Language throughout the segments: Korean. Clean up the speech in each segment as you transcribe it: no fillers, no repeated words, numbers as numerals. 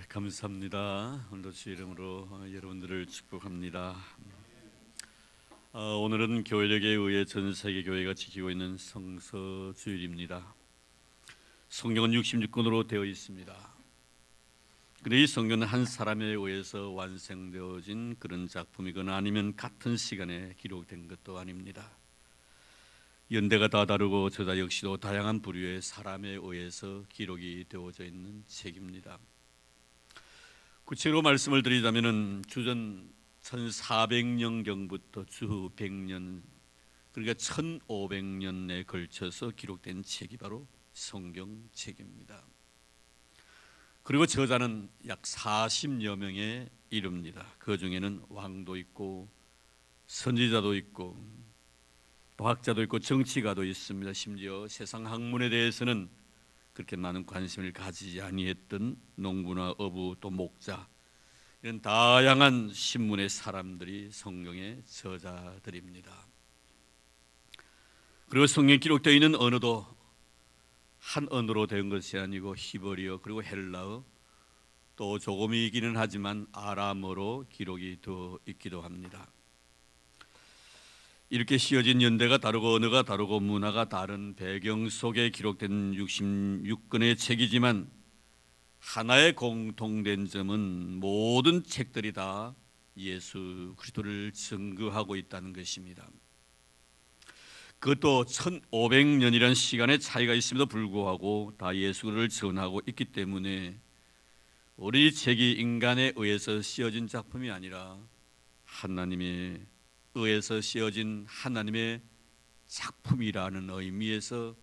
감사합니다. 오늘도 주의 이름으로 여러분들을 축복합니다. 오늘은 교회력에 의해 전 세계 교회가 지키고 있는 성서 주일입니다. 성경은 66권으로 되어 있습니다. 그런데 이 성경은 한 사람에 의해서 완성되어진 그런 작품이거나 아니면 같은 시간에 기록된 것도 아닙니다. 연대가 다 다르고 저자 역시도 다양한 부류의 사람에 의해서 기록이 되어져 있는 책입니다. 구체로 말씀을 드리자면은 주전 1400년경부터 주 100년, 그러니까 1500년에 걸쳐서 기록된 책이 바로 성경책입니다. 그리고 저자는 약 40여 명에 이릅니다. 그 중에는 왕도 있고 선지자도 있고 과학자도 있고 정치가도 있습니다. 심지어 세상 학문에 대해서는 그렇게 많은 관심을 가지지 아니했던 농부나 어부 또 목자, 이런 다양한 신문의 사람들이 성경의 저자들입니다. 그리고 성경에 기록되어 있는 언어도 한 언어로 된 것이 아니고 히브리어 그리고 헬라어 또 조금이기는 하지만 아람어로 기록이 되어 있기도 합니다. 이렇게 씌어진 연대가 다르고 언어가 다르고 문화가 다른 배경 속에 기록된 66권의 책이지만 하나의 공통된 점은 모든 책들이 다 예수 그리스도를 증거하고 있다는 것입니다. 그것도 1500년이라는 시간의 차이가 있음에도 불구하고 다 예수를 전하고 있기 때문에 우리 책이 인간에 의해서 씌어진 작품이 아니라 하나님의 의해서 씌어진 하나님의 작품이라는 의미에서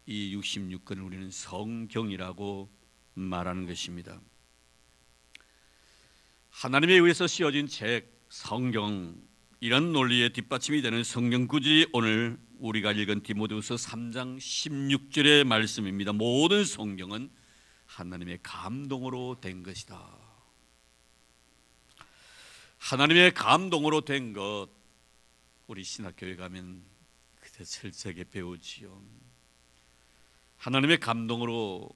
이 66권을 우리는 성경이라고 말하는 것입니다. 하나님에 의해서 씌어진 책 성경, 이런 논리에 뒷받침이 되는 성경 구절이 오늘 우리가 읽은 디모데후서 3장 16절의 말씀입니다. 모든 성경은 하나님의 감동으로 된 것이다. 하나님의 감동으로 된 것, 우리 신학교에 가면 그때 철저하게 배우지요. 하나님의 감동으로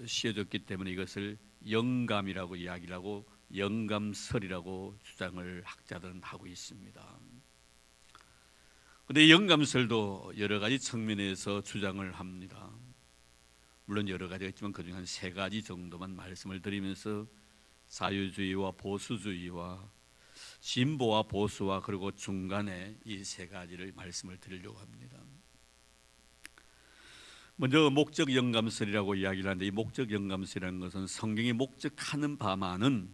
씌어졌기 때문에 이것을 영감이라고 이야기를 하고 영감설이라고 주장을 학자들은 하고 있습니다. 그런데 영감설도 여러 가지 측면에서 주장을 합니다. 물론 여러 가지가 있지만 그중에 한 3가지 정도만 말씀을 드리면서 자유주의와 보수주의와 진보와 보수와 그리고 중간에 이 3가지를 말씀을 드리려고 합니다. 먼저 목적 영감설이라고 이야기를 하는데, 이 목적 영감설이라는 것은 성경이 목적하는 바만은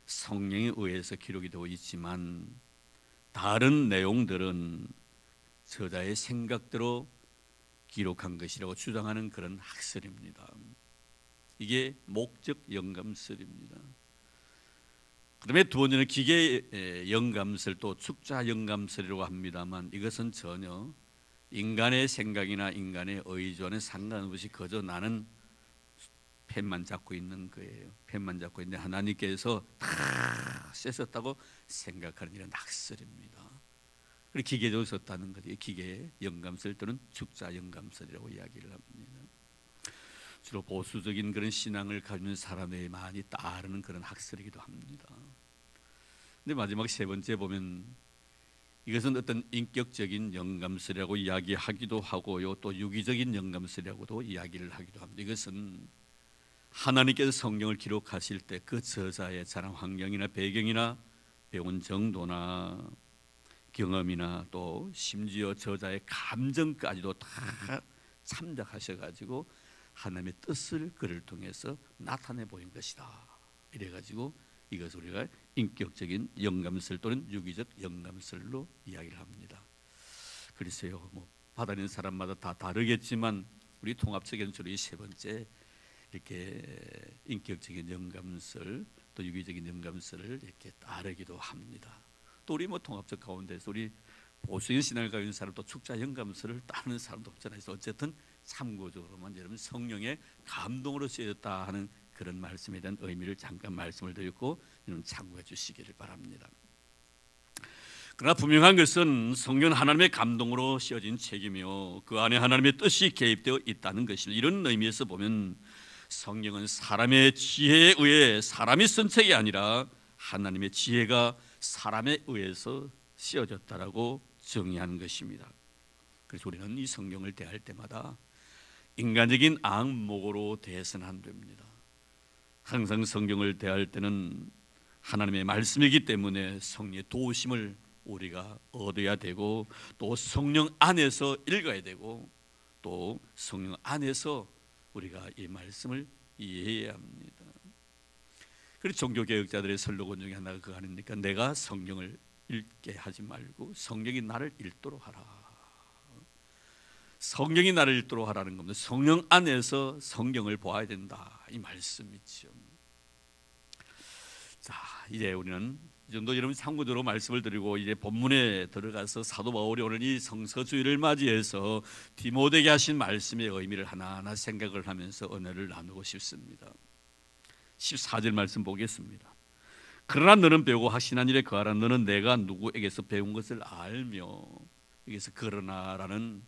성령에 의해서 기록이 되어 있지만 다른 내용들은 저자의 생각대로 기록한 것이라고 주장하는 그런 학설입니다. 이게 목적 영감설입니다. 그다음에 두 번째는 기계 영감설, 또 축자 영감설이라고 합니다만 이것은 전혀 인간의 생각이나 인간의 의지와는 상관없이 그저 나는 펜만 잡고 있는 거예요. 펜만 잡고 있는데 하나님께서 다 쓰셨다고 생각하는 이런 학설입니다. 그리고 기계적으로 썼다는 것이 기계 영감설 또는 축자 영감설이라고 이야기를 합니다. 주로 보수적인 그런 신앙을 가지는 사람들이 많이 따르는 그런 학설이기도 합니다. 근데 마지막 3번째 보면 이것은 어떤 인격적인 영감설이라고 이야기하기도 하고요, 또 유기적인 영감설이라고도 이야기를 하기도 합니다. 이것은 하나님께서 성경을 기록하실 때 그 저자의 자란 환경이나 배경이나 배운 정도나 경험이나 또 심지어 저자의 감정까지도 다 참작하셔가지고 하나님의 뜻을 그를 통해서 나타내 보인 것이다. 이래가지고 이것을 우리가 인격적인 영감설 또는 유기적 영감설로 이야기를 합니다. 글쎄요, 받아들이는 사람마다 다 다르겠지만 우리 통합적인 주로 이 3번째 이렇게 인격적인 영감설 또 유기적인 영감설을 이렇게 따르기도 합니다. 또 우리 통합적 가운데서 우리 보수적인 신앙을 가진 사람도 축자 영감설을 따르는 사람도 없잖아요. 어쨌든 참고적으로만 여러분 성령의 감동으로 쓰여졌다 하는 그런 말씀에 대한 의미를 잠깐 말씀을 드렸고 여러분 참고해 주시기를 바랍니다. 그러나 분명한 것은 성경은 하나님의 감동으로 씌어진 책이며 그 안에 하나님의 뜻이 개입되어 있다는 것입니다. 이런 의미에서 보면 성경은 사람의 지혜에 의해 사람이 쓴 책이 아니라 하나님의 지혜가 사람에 의해서 쓰여졌다라고 정의하는 것입니다. 그래서 우리는 이 성경을 대할 때마다 인간적인 앙목으로 대해서는 안 됩니다. 항상 성경을 대할 때는 하나님의 말씀이기 때문에 성령의 도우심을 우리가 얻어야 되고, 또 성령 안에서 읽어야 되고, 또 성령 안에서 우리가 이 말씀을 이해해야 합니다. 그래서 종교개혁자들의 설로건 중에 하나가 그거 아닙니까? 내가 성경을 읽게 하지 말고 성경이 나를 읽도록 하라. 성경이 나를 읽도록 하라는 겁니다. 성령 안에서 성경을 보아야 된다, 이 말씀이죠. 자, 이제 우리는 이 정도 여러분 참고적으로 말씀을 드리고 이제 본문에 들어가서 사도 바울이 오늘 이 성서주의를 맞이해서 디모데에게 하신 말씀의 의미를 하나하나 생각을 하면서 은혜를 나누고 싶습니다. 14절 말씀 보겠습니다. 그러나 너는 배우고 확신한 일에 거하라. 너는 내가 누구에게서 배운 것을 알며. 여기서 그러나라는,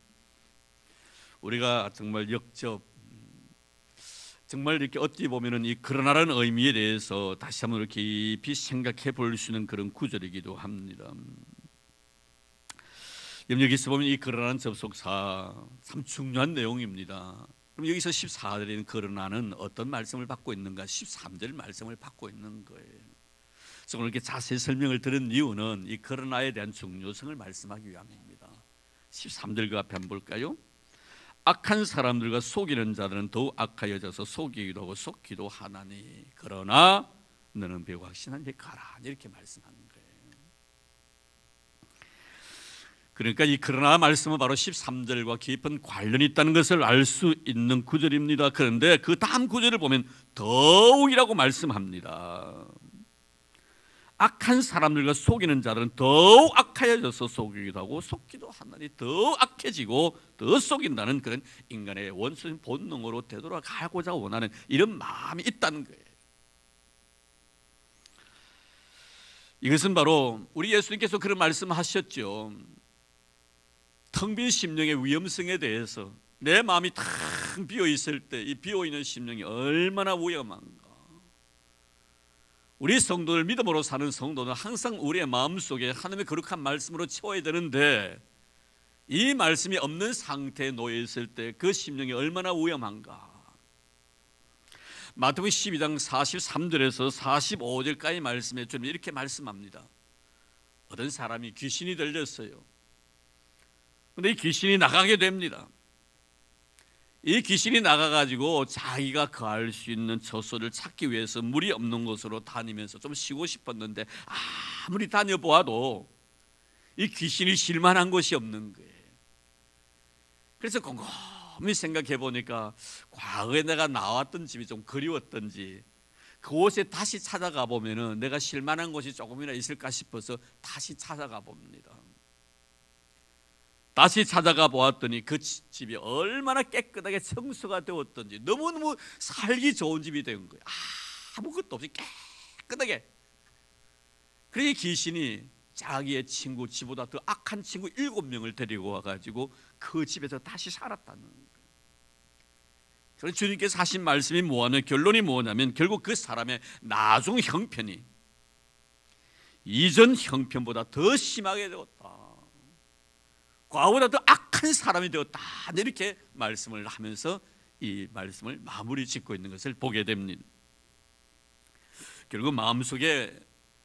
우리가 정말 역접, 정말 이렇게 어찌 보면은 이 그러나라는 의미에 대해서 다시 한번 이렇게 깊이 생각해 볼 수 있는 그런 구절이기도 합니다. 여기서 보면 이 그러나는 접속사 참 중요한 내용입니다. 그럼 여기서 14절에 있는 그러나는 어떤 말씀을 받고 있는가? 13절 말씀을 받고 있는 거예요. 그래서 오늘 이렇게 자세히 설명을 드린 이유는 이 그러나에 대한 중요성을 말씀하기 위함입니다. 13절 그 앞에 한번 볼까요? 악한 사람들과 속이는 자들은 더욱 악하여져서 속이기도 하고 속기도 하나니 그러나 너는 배우고 확신한 일에 가라, 이렇게 말씀하는 거예요. 그러니까 이 그러나 말씀은 바로 13절과 깊은 관련이 있다는 것을 알 수 있는 구절입니다. 그런데 그 다음 구절을 보면 더욱이라고 말씀합니다. 악한 사람들과 속이는 자들은 더욱 악하여져서 속이기도 하고 속기도 하나니 더 악해지고 더 속인다는 그런 인간의 원수인 본능으로 되돌아가고자 원하는 이런 마음이 있다는 거예요. 이것은 바로 우리 예수님께서 그런 말씀하셨죠. 텅 빈 심령의 위험성에 대해서, 내 마음이 텅 비어 있을 때 이 비어 있는 심령이 얼마나 위험한가. 우리 성도들, 믿음으로 사는 성도는 항상 우리의 마음속에 하나님의 거룩한 말씀으로 채워야 되는데, 이 말씀이 없는 상태에 놓여 있을 때 그 심령이 얼마나 위험한가. 마태복음 12장 43절에서 45절까지 말씀에 좀 이렇게 말씀합니다. 어떤 사람이 귀신이 들렸어요. 그런데 이 귀신이 나가게 됩니다. 이 귀신이 나가가지고 자기가 거할 수 있는 처소를 찾기 위해서 물이 없는 곳으로 다니면서 좀 쉬고 싶었는데 아무리 다녀보아도 이 귀신이 쉴 만한 곳이 없는 거예요. 그래서 곰곰이 생각해 보니까 과거에 내가 나왔던 집이 좀 그리웠던지 그곳에 다시 찾아가 보면은 내가 쉴 만한 곳이 조금이나 있을까 싶어서 다시 찾아가 봅니다. 다시 찾아가 보았더니 그 집이 얼마나 깨끗하게 청소가 되었던지, 너무너무 살기 좋은 집이 된 거예요. 아무것도 없이 깨끗하게. 그래서 귀신이 자기의 친구, 지보다 더 악한 친구 7명을 데리고 와가지고 그 집에서 다시 살았다는 거예요. 그래서 주님께서 하신 말씀이 뭐냐면, 결론이 뭐냐면 결국 그 사람의 나중 형편이 이전 형편보다 더 심하게 되었다. 과거보다 더 악한 사람이 되었다, 이렇게 말씀을 하면서 이 말씀을 마무리 짓고 있는 것을 보게 됩니다. 결국 마음속에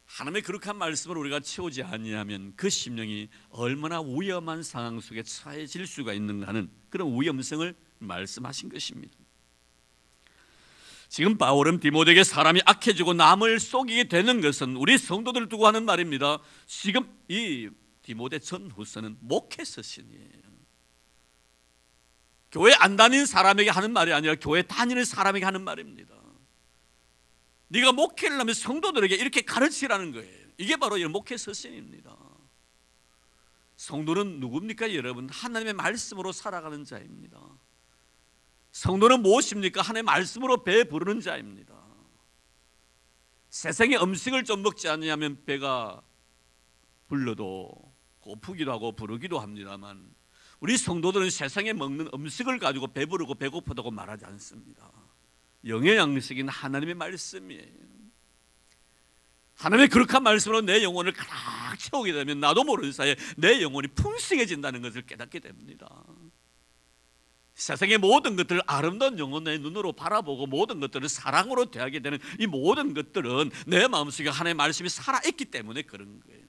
하나님의 거룩한 말씀을 우리가 채우지 아니하면 그 심령이 얼마나 위험한 상황 속에 처해질 수가 있는가 하는 그런 위험성을 말씀하신 것입니다. 지금 바울은 디모데에게 사람이 악해지고 남을 속이게 되는 것은 우리 성도들을 두고 하는 말입니다. 지금 이 디모데 전후서는 목회 서신이에요. 교회 안 다니는 사람에게 하는 말이 아니라 교회 다니는 사람에게 하는 말입니다. 네가 목회를 하면 성도들에게 이렇게 가르치라는 거예요. 이게 바로 이런 목회 서신입니다. 성도는 누굽니까 여러분? 하나님의 말씀으로 살아가는 자입니다. 성도는 무엇입니까? 하나님의 말씀으로 배 부르는 자입니다. 세상의 음식을 좀 먹지 않으면 배가 불러도 고프기도 하고 부르기도 합니다만, 우리 성도들은 세상에 먹는 음식을 가지고 배부르고 배고프다고 말하지 않습니다. 영의 양식인 하나님의 말씀이에요. 하나님의 거룩한 말씀으로 내 영혼을 가득 채우게 되면 나도 모르는 사이에 내 영혼이 풍성해진다는 것을 깨닫게 됩니다. 세상의 모든 것들을 아름다운 영혼의 눈으로 바라보고 모든 것들을 사랑으로 대하게 되는 이 모든 것들은 내 마음속에 하나님의 말씀이 살아있기 때문에 그런 거예요.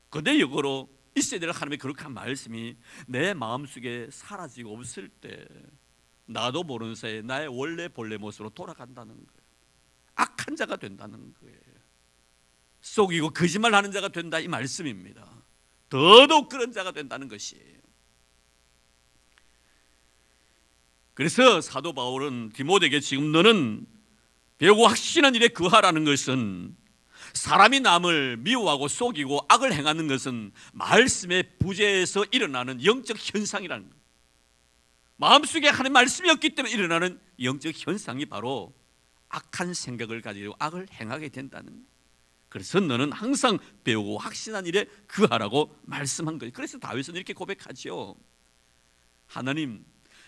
근데 역으로 있어야 될 하나님의 거룩한 말씀이 내 마음속에 사라지고 없을 때 나도 모르는 사이에 나의 원래 본래 모습으로 돌아간다는 거예요. 악한 자가 된다는 거예요. 속이고 거짓말하는 자가 된다, 이 말씀입니다. 더더욱 그런 자가 된다는 것이에요. 그래서 사도 바울은 디모데에게 지금 너는 배우고 확신한 일에 거하라는 것은, 사람이 남을 미워하고 속이고 악을 행하는 것은 말씀의 부재에서 일어나는 영적 현상이라는 거예요. 마음속에 하나님의 말씀이 없기 때문에 일어나는 영적 현상이 바로 악한 생각을 가지고 악을 행하게 된다는 거예요. 그래서 너는 항상 배우고 확신한 일에 거하라고 말씀한 거예요. 그래서 다윗은 이렇게 고백하죠. 하나님,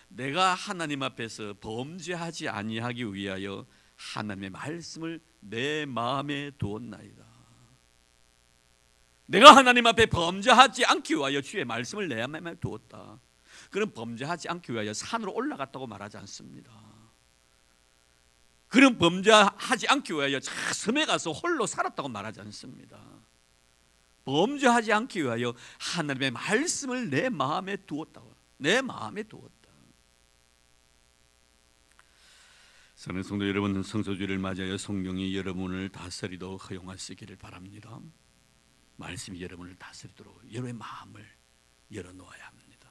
내가 하나님 앞에서 범죄하지 아니하기 위하여 하나님의 말씀을 내 마음에 두었나이다. 내가 하나님 앞에 범죄하지 않기 위하여 주의 말씀을 내 마음에 두었다. 그는 범죄하지 않기 위하여 산으로 올라갔다고 말하지 않습니다. 그는 범죄하지 않기 위하여 섬에 가서 홀로 살았다고 말하지 않습니다. 범죄하지 않기 위하여 하나님의 말씀을 내 마음에 두었다고. 내 마음에 두었다. 사랑하는 성도 여러분, 성소주의를 맞이하여 성령이 여러분을 다스리도록 허용하시기를 바랍니다. 말씀이 여러분을 다스리도록 여러분의 마음을 열어놓아야 합니다.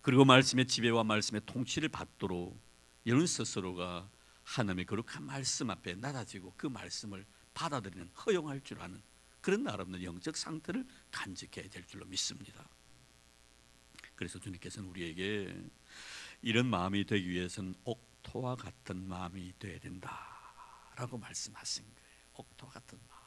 그리고 말씀의 지배와 말씀의 통치를 받도록 여러분 스스로가 하나님의 거룩한 말씀 앞에 낮아지고 그 말씀을 받아들이는, 허용할 줄 아는 그런 아름다운 영적 상태를 간직해야 될 줄로 믿습니다. 그래서 주님께서는 우리에게 이런 마음이 되기 위해서는 옥토와 같은 마음이 되어야 된다라고 말씀하신 거예요. 옥토와 같은 마음.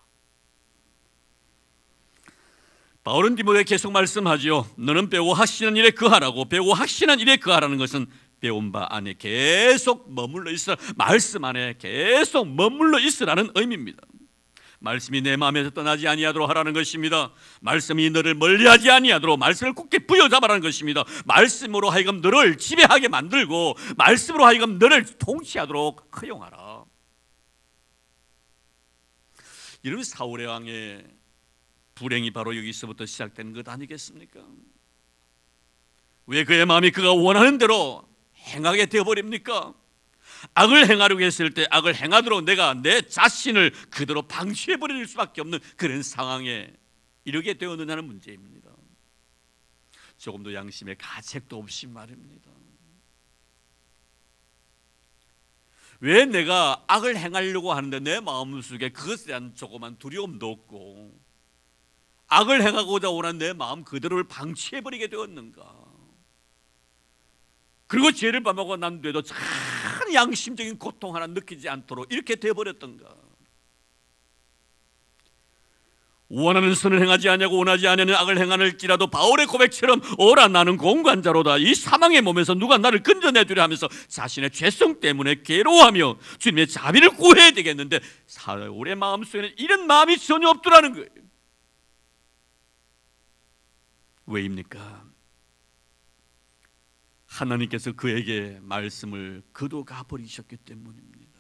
바울은 디모데에게 계속 말씀하죠. 너는 배우고 확신한 일에 거하라고. 배우고 확신한 일에 거하라는 것은 배운 바 안에 계속 머물러 있으라, 말씀 안에 계속 머물러 있으라는 의미입니다. 말씀이 내 마음에서 떠나지 아니하도록 하라는 것입니다. 말씀이 너를 멀리하지 아니하도록 말씀을 굳게 부여잡아라는 것입니다. 말씀으로 하여금 너를 지배하게 만들고 말씀으로 하여금 너를 통치하도록 허용하라. 이런 사울의 왕의 불행이 바로 여기서부터 시작되는 것 아니겠습니까? 왜 그의 마음이 그가 원하는 대로 행하게 되어버립니까? 악을 행하려고 했을 때 악을 행하도록 내가 내 자신을 그대로 방치해버릴 수밖에 없는 그런 상황에 이르게 되었느냐는 문제입니다. 조금도 양심의 가책도 없이 말입니다. 왜 내가 악을 행하려고 하는데 내 마음속에 그것에 대한 조그만 두려움도 없고 악을 행하고자 원하는 내 마음 그대로를 방치해버리게 되었는가? 그리고 죄를 범하고 난 뒤에도 참 양심적인 고통 하나 느끼지 않도록 이렇게 되어버렸던가? 원하는 선을 행하지 아니하고 원하지 아니하는 악을 행하는지라도 바울의 고백처럼 오라 나는 공관자로다. 이 사망의 몸에서 누가 나를 건져내주려 하면서 자신의 죄성 때문에 괴로워하며 주님의 자비를 구해야 되겠는데 사울의 마음속에는 이런 마음이 전혀 없더라는 거예요. 왜입니까? 하나님께서 그에게 말씀을 거둬가 버리셨기 때문입니다.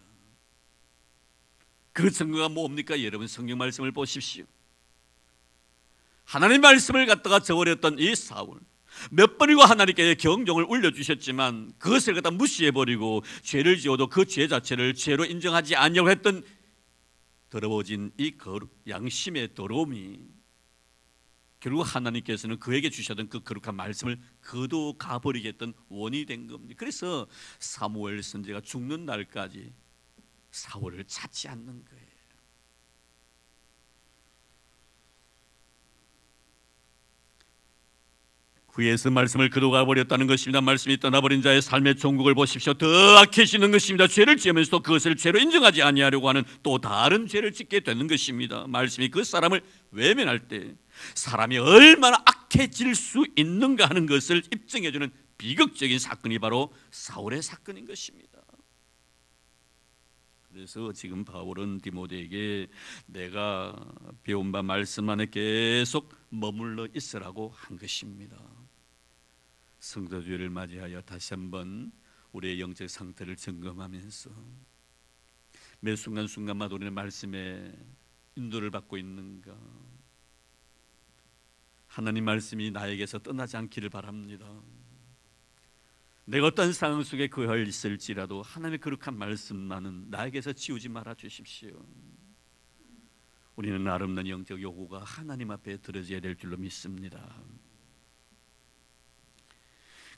그 증거가 뭡니까? 여러분 성경 말씀을 보십시오. 하나님 말씀을 갖다가 저버렸던 이 사울, 몇 번이고 하나님께 경종을 울려주셨지만 그것을 갖다 무시해버리고 죄를 지어도 그 죄 자체를 죄로 인정하지 않으려고 했던 더러워진 이 양심의 더러움이 결국 하나님께서는 그에게 주셨던 그 거룩한 말씀을 거둬가 버리게 했던 원인이 된 겁니다. 그래서 사무엘 선지자가 죽는 날까지 사울을 찾지 않는 거예요. 그에서 말씀을 거둬가 버렸다는 것입니다. 말씀이 떠나버린 자의 삶의 종국을 보십시오. 더 악해지는 것입니다. 죄를 지으면서도 그것을 죄로 인정하지 아니하려고 하는 또 다른 죄를 짓게 되는 것입니다. 말씀이 그 사람을 외면할 때 사람이 얼마나 악해질 수 있는가 하는 것을 입증해주는 비극적인 사건이 바로 사울의 사건인 것입니다. 그래서 지금 바울은 디모데에게 내가 배운 바 말씀 안에 계속 머물러 있으라고 한 것입니다. 성도주의를 맞이하여 다시 한번 우리의 영적 상태를 점검하면서 매 순간순간마다 우리는 말씀에 인도를 받고 있는가, 하나님 말씀이 나에게서 떠나지 않기를 바랍니다. 내가 어떤 상황 속에 거하여 있을지라도 하나님의 거룩한 말씀만은 나에게서 지우지 말아 주십시오. 우리는 아름다운 영적 요구가 하나님 앞에 들어져야 될 줄로 믿습니다.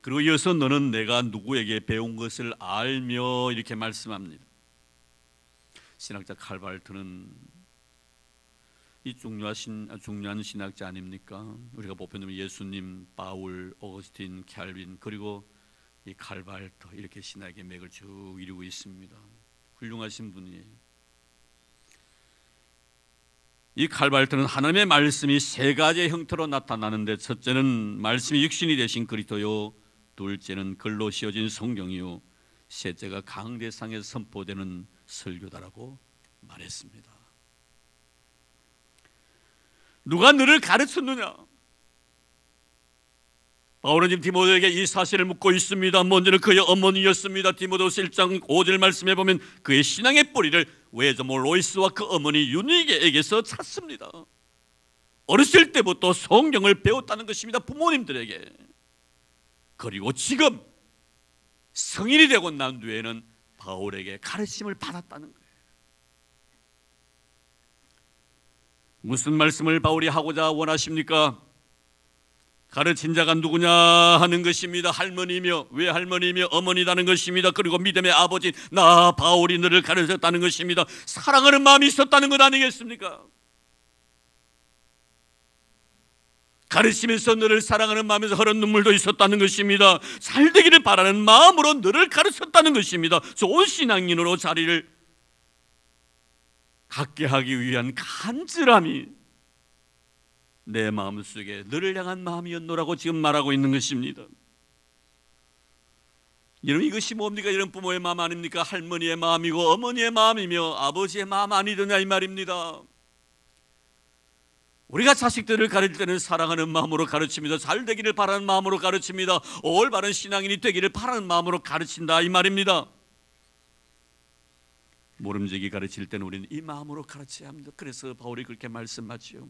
그리고 이어서 너는 내가 누구에게 배운 것을 알며 이렇게 말씀합니다. 신학자 칼발트는 이 중요한 신학자 아닙니까? 우리가 보편적으로 예수님, 바울, 오거스틴, 캘빈, 그리고 이 칼발트, 이렇게 신학의 맥을 쭉 이루고 있습니다. 훌륭하신 분이에요. 이 칼발트는 하나님의 말씀이 세 가지의 형태로 나타나는데, 첫째는 말씀이 육신이 되신 그리스도요, 둘째는 글로 씌워진 성경이요, 셋째가 강대상에서 선포되는 설교다라고 말했습니다. 누가 너를 가르쳤느냐? 바울은 지금 디모데에게 이 사실을 묻고 있습니다. 먼저는 그의 어머니였습니다. 디모데후서 1장 5절 말씀에 보면 그의 신앙의 뿌리를 외조모 로이스와 그 어머니 유니게에게서 찾습니다. 어렸을 때부터 성경을 배웠다는 것입니다. 부모님들에게. 그리고 지금 성인이 되고 난 뒤에는 바울에게 가르침을 받았다는 거예요. 무슨 말씀을 바울이 하고자 원하십니까? 가르친 자가 누구냐 하는 것입니다. 할머니며, 왜 할머니며 어머니라는 것입니다. 그리고 믿음의 아버지 나 바울이 너를 가르쳤다는 것입니다. 사랑하는 마음이 있었다는 것 아니겠습니까? 가르치면서 너를 사랑하는 마음에서 흐른 눈물도 있었다는 것입니다. 잘되기를 바라는 마음으로 너를 가르쳤다는 것입니다. 좋은 신앙인으로 자리를 갖게 하기 위한 간절함이 내 마음속에 너를 향한 마음이었노라고 지금 말하고 있는 것입니다. 여러분, 이것이 뭡니까? 이런 부모의 마음 아닙니까? 할머니의 마음이고 어머니의 마음이며 아버지의 마음 아니더냐 이 말입니다. 우리가 자식들을 가르칠 때는 사랑하는 마음으로 가르칩니다. 잘 되기를 바라는 마음으로 가르칩니다. 올바른 신앙인이 되기를 바라는 마음으로 가르친다 이 말입니다. 모름지기 가르칠 때는 우리는 이 마음으로 가르쳐야 합니다. 그래서 바울이 그렇게 말씀하지요.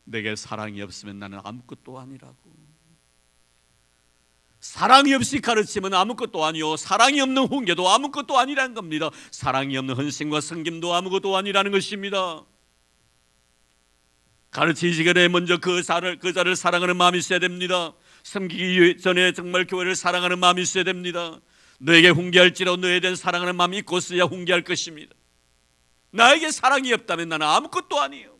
내게 사랑이 없으면 나는 아무것도 아니라고. 사랑이 없이 가르치면 아무것도 아니요, 사랑이 없는 훈계도 아무것도 아니라는 겁니다. 사랑이 없는 헌신과 섬김도 아무것도 아니라는 것입니다. 가르치기 전에 먼저 그 자를 사랑하는 마음이 있어야 됩니다. 섬기기 전에 정말 교회를 사랑하는 마음이 있어야 됩니다. 너에게 훈계할지라도 너에 대한 사랑하는 마음이 있고 있어야 훈계할 것입니다. 나에게 사랑이 없다면 나는 아무것도 아니에요.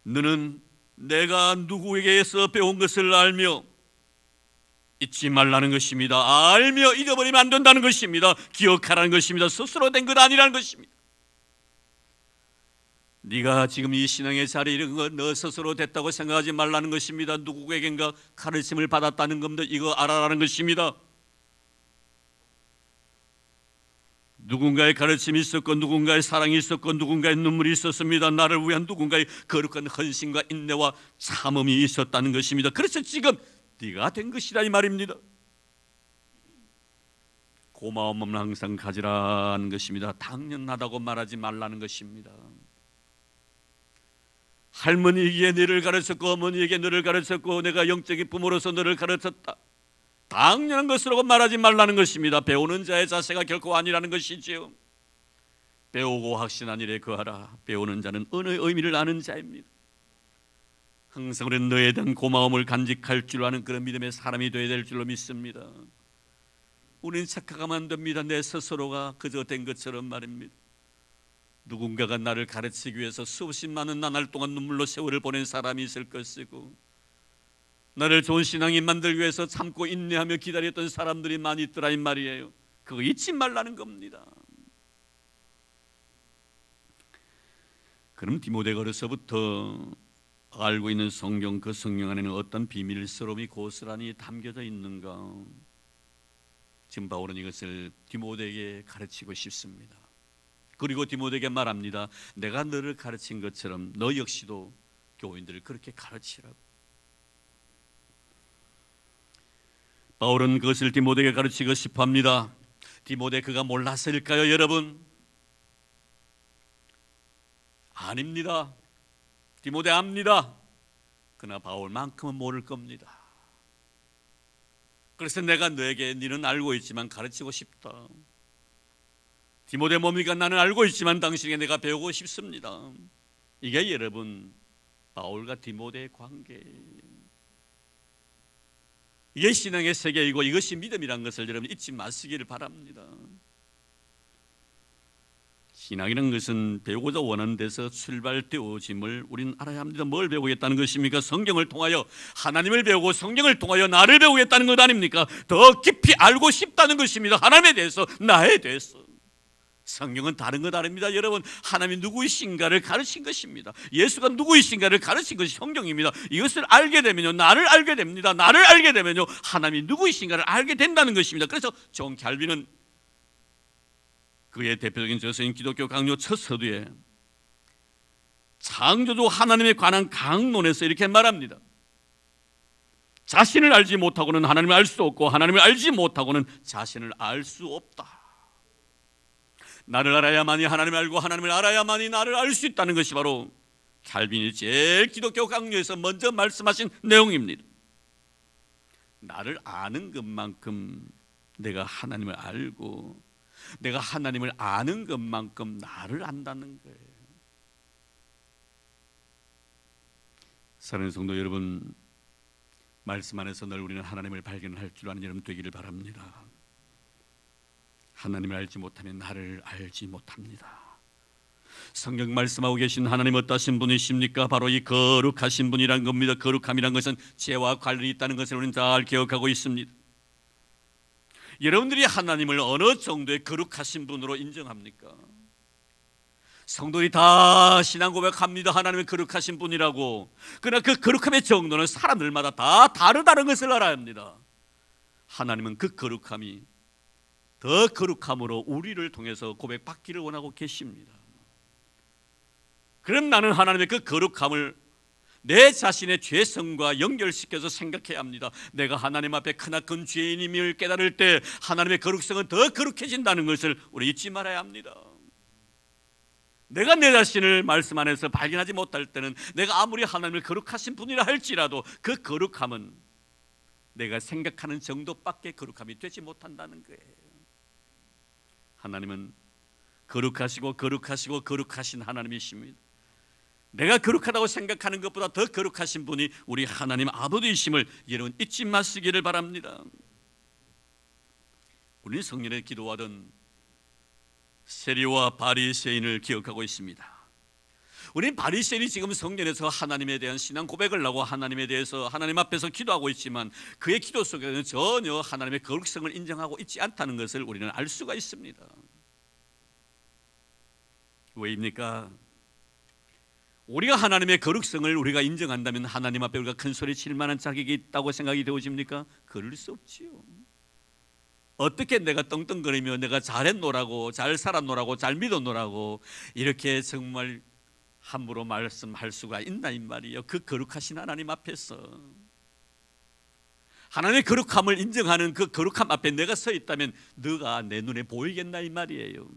너는 내가 누구에게서 배운 것을 알며 잊지 말라는 것입니다. 알며 잊어버리면 안 된다는 것입니다. 기억하라는 것입니다. 스스로 된 것 아니라는 것입니다. 네가 지금 이 신앙의 자리에 이른 것 너 스스로 됐다고 생각하지 말라는 것입니다. 누구에겐가 가르침을 받았다는 겁니다. 이거 알아라는 것입니다. 누군가의 가르침이 있었고 누군가의 사랑이 있었고 누군가의 눈물이 있었습니다. 나를 위한 누군가의 거룩한 헌신과 인내와 참음이 있었다는 것입니다. 그래서 지금 네가 된 것이다 이 말입니다. 고마움은 항상 가지라는 것입니다. 당연하다고 말하지 말라는 것입니다. 할머니에게 너를 가르쳤고 어머니에게 너를 가르쳤고 내가 영적인 부모로서 너를 가르쳤다, 당연한 것으로 말하지 말라는 것입니다. 배우는 자의 자세가 결코 아니라는 것이지요. 배우고 확신한 일에 거하라. 배우는 자는 언어의 의미를 아는 자입니다. 항상 우리는 너에 대한 고마움을 간직할 줄 아는 그런 믿음의 사람이 되어야 될 줄로 믿습니다. 우리는 착각하면 안 됩니다. 내 스스로가 그저 된 것처럼 말입니다. 누군가가 나를 가르치기 위해서 수없이 많은 나날 동안 눈물로 세월을 보낸 사람이 있을 것이고 나를 좋은 신앙인 만들기 위해서 참고 인내하며 기다렸던 사람들이 많이 있더라 이 말이에요. 그거 잊지 말라는 겁니다. 그럼 디모데가 어려서부터 알고 있는 성경, 그 성경 안에는 어떤 비밀스러움이 고스란히 담겨져 있는가? 지금 바울은 이것을 디모데에게 가르치고 싶습니다. 그리고 디모데에게 말합니다. 내가 너를 가르친 것처럼 너 역시도 교인들을 그렇게 가르치라고. 바울은 그것을 디모데에게 가르치고 싶어 합니다. 디모데 그가 몰랐을까요, 여러분? 아닙니다. 디모데 압니다. 그러나 바울만큼은 모를 겁니다. 그래서 내가 너에게 너는 알고 있지만 가르치고 싶다. 디모데 뭡니까? 나는 알고 있지만 당신에게 내가 배우고 싶습니다. 이게 여러분 바울과 디모데의 관계예요. 이게 신앙의 세계이고 이것이 믿음이라는 것을 여러분 잊지 마시기를 바랍니다. 신앙이라는 것은 배우고자 원하는 데서 출발되어짐을 우리는 알아야 합니다. 뭘 배우겠다는 것입니까? 성경을 통하여 하나님을 배우고 성경을 통하여 나를 배우겠다는 것 아닙니까? 더 깊이 알고 싶다는 것입니다. 하나님에 대해서, 나에 대해서. 성경은 다른 것 아닙니다. 여러분, 하나님이 누구이신가를 가르친 것입니다. 예수가 누구이신가를 가르친 것이 성경입니다. 이것을 알게 되면요, 나를 알게 됩니다. 나를 알게 되면요, 하나님이 누구이신가를 알게 된다는 것입니다. 그래서 존 캘빈은 그의 대표적인 저서인 기독교 강요 첫 서두에 창조주 하나님에 관한 강론에서 이렇게 말합니다. 자신을 알지 못하고는 하나님을 알 수 없고 하나님을 알지 못하고는 자신을 알 수 없다. 나를 알아야만이 하나님을 알고 하나님을 알아야만이 나를 알 수 있다는 것이 바로 캘빈이 제일 기독교 강요에서 먼저 말씀하신 내용입니다. 나를 아는 것만큼 내가 하나님을 알고 내가 하나님을 아는 것만큼 나를 안다는 거예요. 사랑하는 성도 여러분, 말씀 안에서 늘 우리는 하나님을 발견할 줄 아는 여러분 되기를 바랍니다. 하나님을 알지 못하면 나를 알지 못합니다. 성경 말씀하고 계신 하나님 어떠신 분이십니까? 바로 이 거룩하신 분이란 겁니다. 거룩함이란 것은 죄와 관련이 있다는 것을 우리는 잘 기억하고 있습니다. 여러분들이 하나님을 어느 정도의 거룩하신 분으로 인정합니까? 성도들이 다 신앙 고백합니다. 하나님의 거룩하신 분이라고. 그러나 그 거룩함의 정도는 사람들마다 다 다르다는 것을 알아야 합니다. 하나님은 그 거룩함이 더 거룩함으로 우리를 통해서 고백받기를 원하고 계십니다. 그럼 나는 하나님의 그 거룩함을 내 자신의 죄성과 연결시켜서 생각해야 합니다. 내가 하나님 앞에 크나큰 죄인임을 깨달을 때 하나님의 거룩성은 더 거룩해진다는 것을 우리 잊지 말아야 합니다. 내가 내 자신을 말씀 안에서 발견하지 못할 때는 내가 아무리 하나님을 거룩하신 분이라 할지라도 그 거룩함은 내가 생각하는 정도밖에 거룩함이 되지 못한다는 거예요. 하나님은 거룩하시고 거룩하시고 거룩하신 하나님이십니다. 내가 거룩하다고 생각하는 것보다 더 거룩하신 분이 우리 하나님 아버지이심을 여러분 잊지 마시기를 바랍니다. 우리는 성년에 기도하던 세리와 바리새인을 기억하고 있습니다. 우리는 바리새인이 지금 성년에서 하나님에 대한 신앙 고백을 하고 하나님에 대해서 하나님 앞에서 기도하고 있지만 그의 기도 속에는 전혀 하나님의 거룩성을 인정하고 있지 않다는 것을 우리는 알 수가 있습니다. 왜입니까? 우리가 하나님의 거룩성을 우리가 인정한다면 하나님 앞에 우리가 큰 소리 칠 만한 자격이 있다고 생각이 되어집니까? 그럴 수 없지요. 어떻게 내가 떵떵거리며 내가 잘했노라고 잘 살았노라고 잘 믿었노라고 이렇게 정말 함부로 말씀할 수가 있나 이 말이에요. 그 거룩하신 하나님 앞에서 하나님의 거룩함을 인정하는 그 거룩함 앞에 내가 서 있다면 너가 내 눈에 보이겠나 이 말이에요.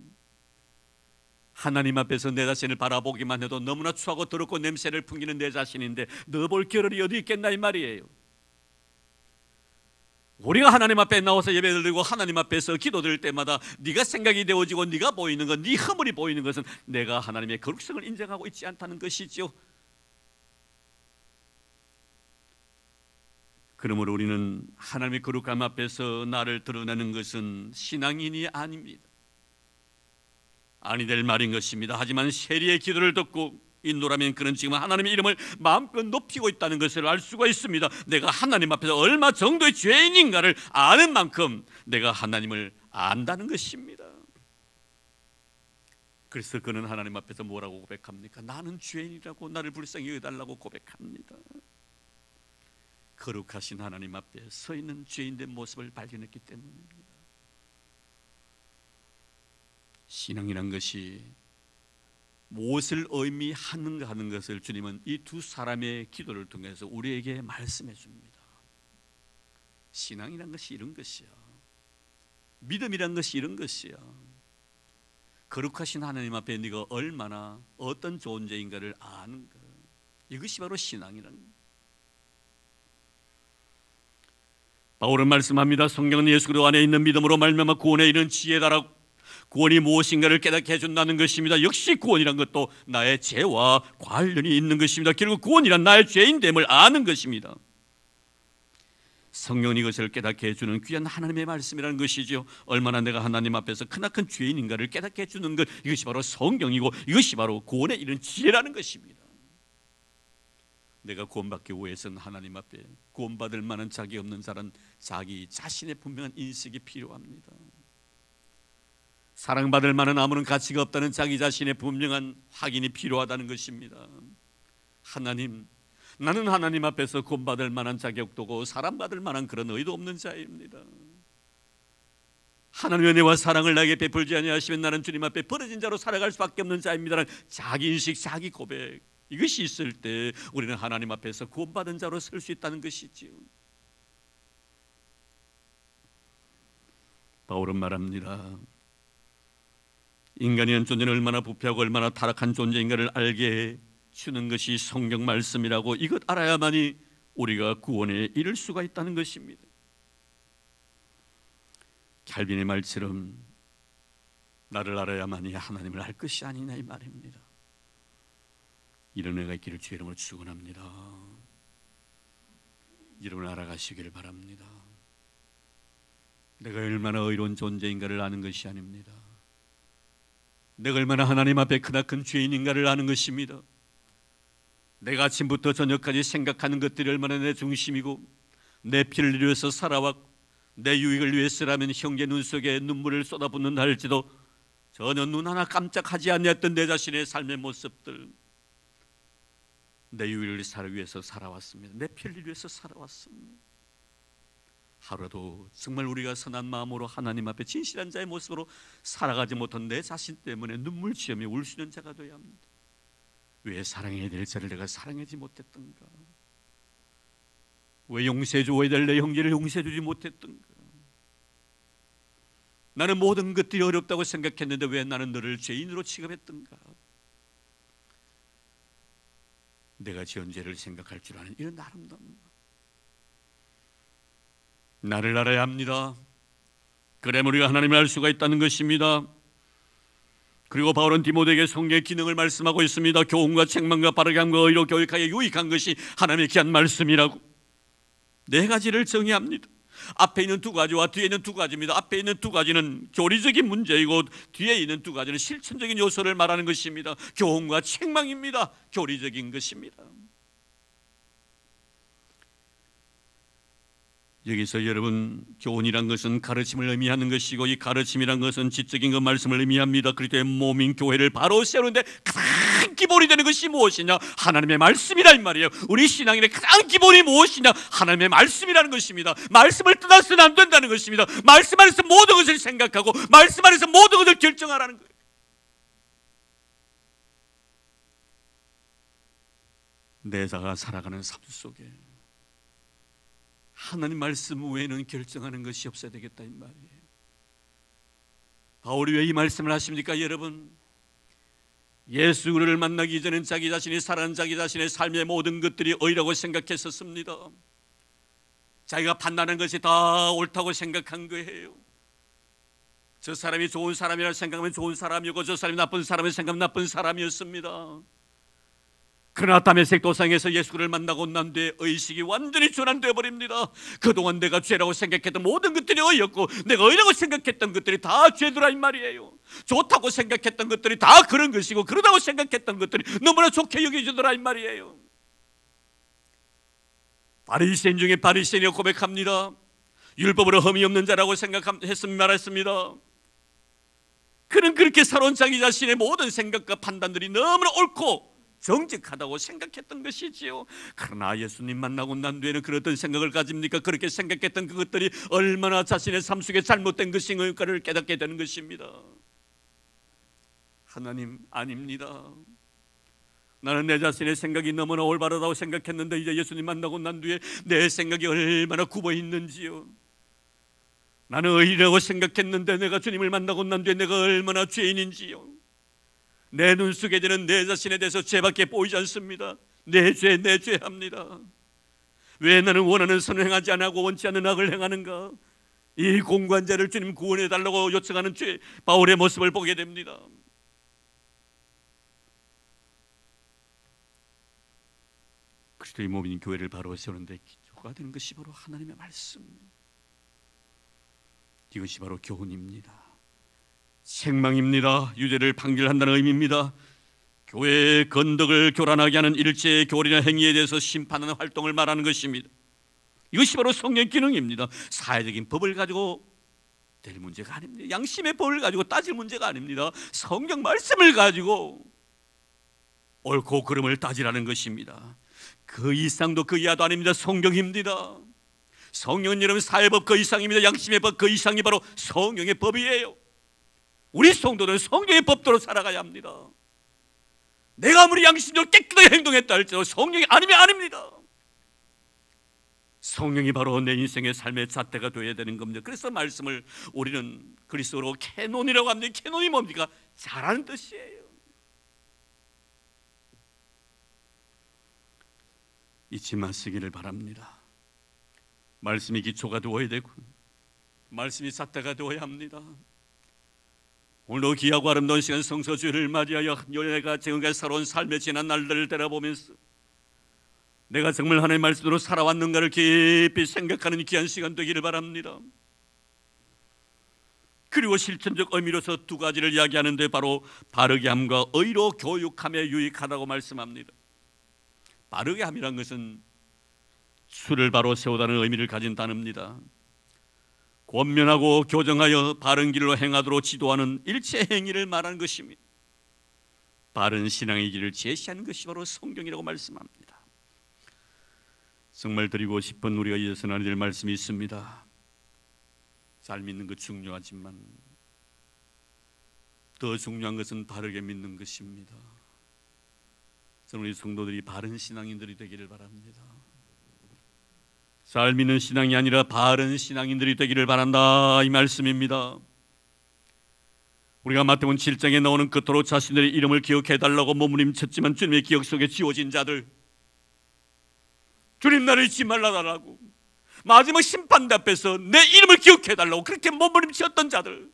하나님 앞에서 내 자신을 바라보기만 해도 너무나 추하고 더럽고 냄새를 풍기는 내 자신인데 너 볼 겨를이 어디 있겠나 이 말이에요. 우리가 하나님 앞에 나와서 예배를 드리고 하나님 앞에서 기도드릴 때마다 네가 생각이 되어지고 네가 보이는 것, 네 허물이 보이는 것은 내가 하나님의 거룩성을 인정하고 있지 않다는 것이죠. 그러므로 우리는 하나님의 거룩함 앞에서 나를 드러내는 것은 신앙인이 아닙니다. 아니 될 말인 것입니다. 하지만 세리의 기도를 듣고 인도라면 그는 지금 하나님의 이름을 마음껏 높이고 있다는 것을 알 수가 있습니다. 내가 하나님 앞에서 얼마 정도의 죄인인가를 아는 만큼 내가 하나님을 안다는 것입니다. 그래서 그는 하나님 앞에서 뭐라고 고백합니까? 나는 죄인이라고 나를 불쌍히 여겨달라고 고백합니다. 거룩하신 하나님 앞에 서 있는 죄인된 모습을 발견했기 때문입니다. 신앙이란 것이 무엇을 의미하는가 하는 것을 주님은 이 두 사람의 기도를 통해서 우리에게 말씀해 줍니다. 신앙이란 것이 이런 것이야. 믿음이란 것이 이런 것이야. 거룩하신 하나님 앞에 네가 얼마나 어떤 존재인가를 아는가. 이것이 바로 신앙이라는 거예요. 바울은 말씀합니다. 성경은 예수 그리스도 안에 있는 믿음으로 말미암아 구원에 이르는 지혜에 달하고 구원이 무엇인가를 깨닫게 해준다는 것입니다. 역시 구원이란 것도 나의 죄와 관련이 있는 것입니다. 결국 구원이란 나의 죄인됨을 아는 것입니다. 성령은 이것을 깨닫게 해주는 귀한 하나님의 말씀이라는 것이죠. 얼마나 내가 하나님 앞에서 크나큰 죄인인가를 깨닫게 해주는 것, 이것이 바로 성경이고 이것이 바로 구원에 이른 지혜라는 것입니다. 내가 구원받기 위해서는 하나님 앞에 구원받을 만한 자격이 없는 자는 자기 자신의 분명한 인식이 필요합니다. 사랑받을 만한 아무런 가치가 없다는 자기 자신의 분명한 확인이 필요하다는 것입니다. 하나님, 나는 하나님 앞에서 구원받을 만한 자격도 없고 사랑받을 만한 그런 의도 없는 자입니다. 하나님의 은혜와 사랑을 나에게 베풀지 아니하시면 나는 주님 앞에 버려진 자로 살아갈 수밖에 없는 자입니다라는 자기 인식, 자기 고백, 이것이 있을 때 우리는 하나님 앞에서 구원받은 자로 설 수 있다는 것이지요. 바울은 말합니다. 인간이란 존재는 얼마나 부패하고 얼마나 타락한 존재인가를 알게 주는 것이 성경 말씀이라고, 이것 알아야만이 우리가 구원에 이를 수가 있다는 것입니다. 칼빈의 말처럼 나를 알아야만이 하나님을 알 것이 아니냐 이 말입니다. 이런 은혜가 있기를 주의 이름으로 축원합니다. 이름을 알아가시기를 바랍니다. 내가 얼마나 의로운 존재인가를 아는 것이 아닙니다. 내가 얼마나 하나님 앞에 크나큰 죄인인가를 아는 것입니다. 내가 아침부터 저녁까지 생각하는 것들이 얼마나 내 중심이고 내 피를 위해서 살아왔고 내 유익을 위해서라면 형제 눈 속에 눈물을 쏟아붓는다 할지도 전혀 눈 하나 깜짝하지 않았던 내 자신의 삶의 모습들, 내 유익을 위해서 살아왔습니다. 내 피를 위해서 살아왔습니다. 하루도 정말 우리가 선한 마음으로 하나님 앞에 진실한 자의 모습으로 살아가지 못한 내 자신 때문에 눈물 지으며 울 수 있는 자가 되어야 합니다. 왜 사랑해야 될 자를 내가 사랑하지 못했던가? 왜 용서해 줘야 될 내 형제를 용서해 주지 못했던가? 나는 모든 것들이 어렵다고 생각했는데 왜 나는 너를 죄인으로 취급했던가? 내가 지은 죄를 생각할 줄 아는 이런 아름다움, 나를 알아야 합니다. 그래 우리가 하나님을 알 수가 있다는 것입니다. 그리고 바울은 디모데에게 성령의 기능을 말씀하고 있습니다. 교훈과 책망과 바르게 함과 의로 교육하기에 유익한 것이 하나님의 귀한 말씀이라고 네 가지를 정의합니다. 앞에 있는 두 가지와 뒤에 있는 두 가지입니다. 앞에 있는 두 가지는 교리적인 문제이고 뒤에 있는 두 가지는 실천적인 요소를 말하는 것입니다. 교훈과 책망입니다. 교리적인 것입니다. 여기서 여러분, 교훈이란 것은 가르침을 의미하는 것이고 이 가르침이란 것은 지적인 그 말씀을 의미합니다. 그리스도의 몸인 교회를 바로 세우는데 가장 기본이 되는 것이 무엇이냐? 하나님의 말씀이라 이 말이에요. 우리 신앙인의 가장 기본이 무엇이냐? 하나님의 말씀이라는 것입니다. 말씀을 떠나서는 안 된다는 것입니다. 말씀 안에서 모든 것을 생각하고 말씀 안에서 모든 것을 결정하라는 거예요. 내 자가 살아가는 삶 속에 하나님 말씀 외에는 결정하는 것이 없어야 되겠다 이 말이에요. 바울이 왜 이 말씀을 하십니까? 여러분, 예수 그리스도를 만나기 전엔 자기 자신이 살아가는 자기 자신의 삶의 모든 것들이 의라고 생각했었습니다. 자기가 판단한 것이 다 옳다고 생각한 거예요. 저 사람이 좋은 사람이라 생각하면 좋은 사람이고 저 사람이 나쁜 사람이라 생각하면 나쁜 사람이었습니다. 그러나 다메섹 도상에서 예수를 만나고 난 뒤에 의식이 완전히 전환되어 버립니다. 그동안 내가 죄라고 생각했던 모든 것들이 의였고 내가 의라고 생각했던 것들이 다 죄더라 이 말이에요. 좋다고 생각했던 것들이 다 그런 것이고 그러다고 생각했던 것들이 너무나 좋게 여겨지더라 이 말이에요. 바리새인 중에 바리새인이 고백합니다. 율법으로 흠이 없는 자라고 말했습니다. 그는 그렇게 살아온 자기 자신의 모든 생각과 판단들이 너무나 옳고 정직하다고 생각했던 것이지요. 그러나 예수님 만나고 난 뒤에는 그런 생각을 가집니까? 그렇게 생각했던 그것들이 얼마나 자신의 삶 속에 잘못된 것인가를 깨닫게 되는 것입니다. 하나님, 아닙니다. 나는 내 자신의 생각이 너무나 올바르다고 생각했는데 이제 예수님 만나고 난 뒤에 내 생각이 얼마나 굽어 있는지요. 나는 의인이라고 생각했는데 내가 주님을 만나고 난 뒤에 내가 얼마나 죄인인지요. 내 눈 속에는 내 자신에 대해서 죄밖에 보이지 않습니다. 내 죄 합니다. 왜 나는 원하는 선을 행하지 않고 원치 않는 악을 행하는가? 이 공관자를 주님 구원해 달라고 요청하는 바울의 모습을 보게 됩니다. 그리스도의 몸인 교회를 바로 세우는데 기초가 되는 것이 바로 하나님의 말씀, 이것이 바로 교훈입니다. 책망입니다. 유죄를 판결한다는 의미입니다. 교회의 건덕을 교란하게 하는 일체의 교리나 행위에 대해서 심판하는 활동을 말하는 것입니다. 이것이 바로 성령의 기능입니다. 사회적인 법을 가지고 될 문제가 아닙니다. 양심의 법을 가지고 따질 문제가 아닙니다. 성경 말씀을 가지고 옳고 그름을 따지라는 것입니다. 그 이상도 그 이하도 아닙니다. 성경입니다. 성령은 여러분 사회법 그 이상입니다. 양심의 법 그 이상이 바로 성령의 법이에요. 우리 성도들은 성령의 법대로 살아가야 합니다. 내가 아무리 양심적으로 깨끗하게 행동했다 할지라도 성령이 아니면 아닙니다. 성령이 바로 내 인생의 삶의 잣대가 되어야 되는 겁니다. 그래서 말씀을 우리는 그리스도로 캐논이라고 합니다. 캐논이 뭡니까? 잘하는 뜻이에요. 잊지 마시기를 바랍니다. 말씀이 기초가 되어야 되고 말씀이 잣대가 되어야 합니다. 오늘도 귀하고 아름다운 시간 성서주일을 맞이하여 내가 지금까지 살아온 삶의 지난 날들을 되돌아보면서 내가 정말 하나님의 말씀으로 살아왔는가를 깊이 생각하는 귀한 시간 되기를 바랍니다. 그리고 실천적 의미로서 두 가지를 이야기하는데 바로 바르게 함과 의로 교육함에 유익하다고 말씀합니다. 바르게 함이란 것은 수를 바로 세우다는 의미를 가진 단어입니다. 권면하고 교정하여 바른 길로 행하도록 지도하는 일체 행위를 말하는 것입니다. 바른 신앙의 길을 제시하는 것이 바로 성경이라고 말씀합니다. 정말 드리고 싶은 우리가 이어서 나눠야 될 말씀이 있습니다. 잘 믿는 것 중요하지만 더 중요한 것은 바르게 믿는 것입니다. 저는 우리 성도들이 바른 신앙인들이 되기를 바랍니다. 잘 믿는 신앙이 아니라 바른 신앙인들이 되기를 바란다, 이 말씀입니다. 우리가 마태복음 7장에 나오는 그토록 자신들의 이름을 기억해달라고 몸부림쳤지만 주님의 기억 속에 지워진 자들, 주님 나를 잊지 말라라고 마지막 심판대 앞에서 내 이름을 기억해달라고 그렇게 몸부림쳤던 자들,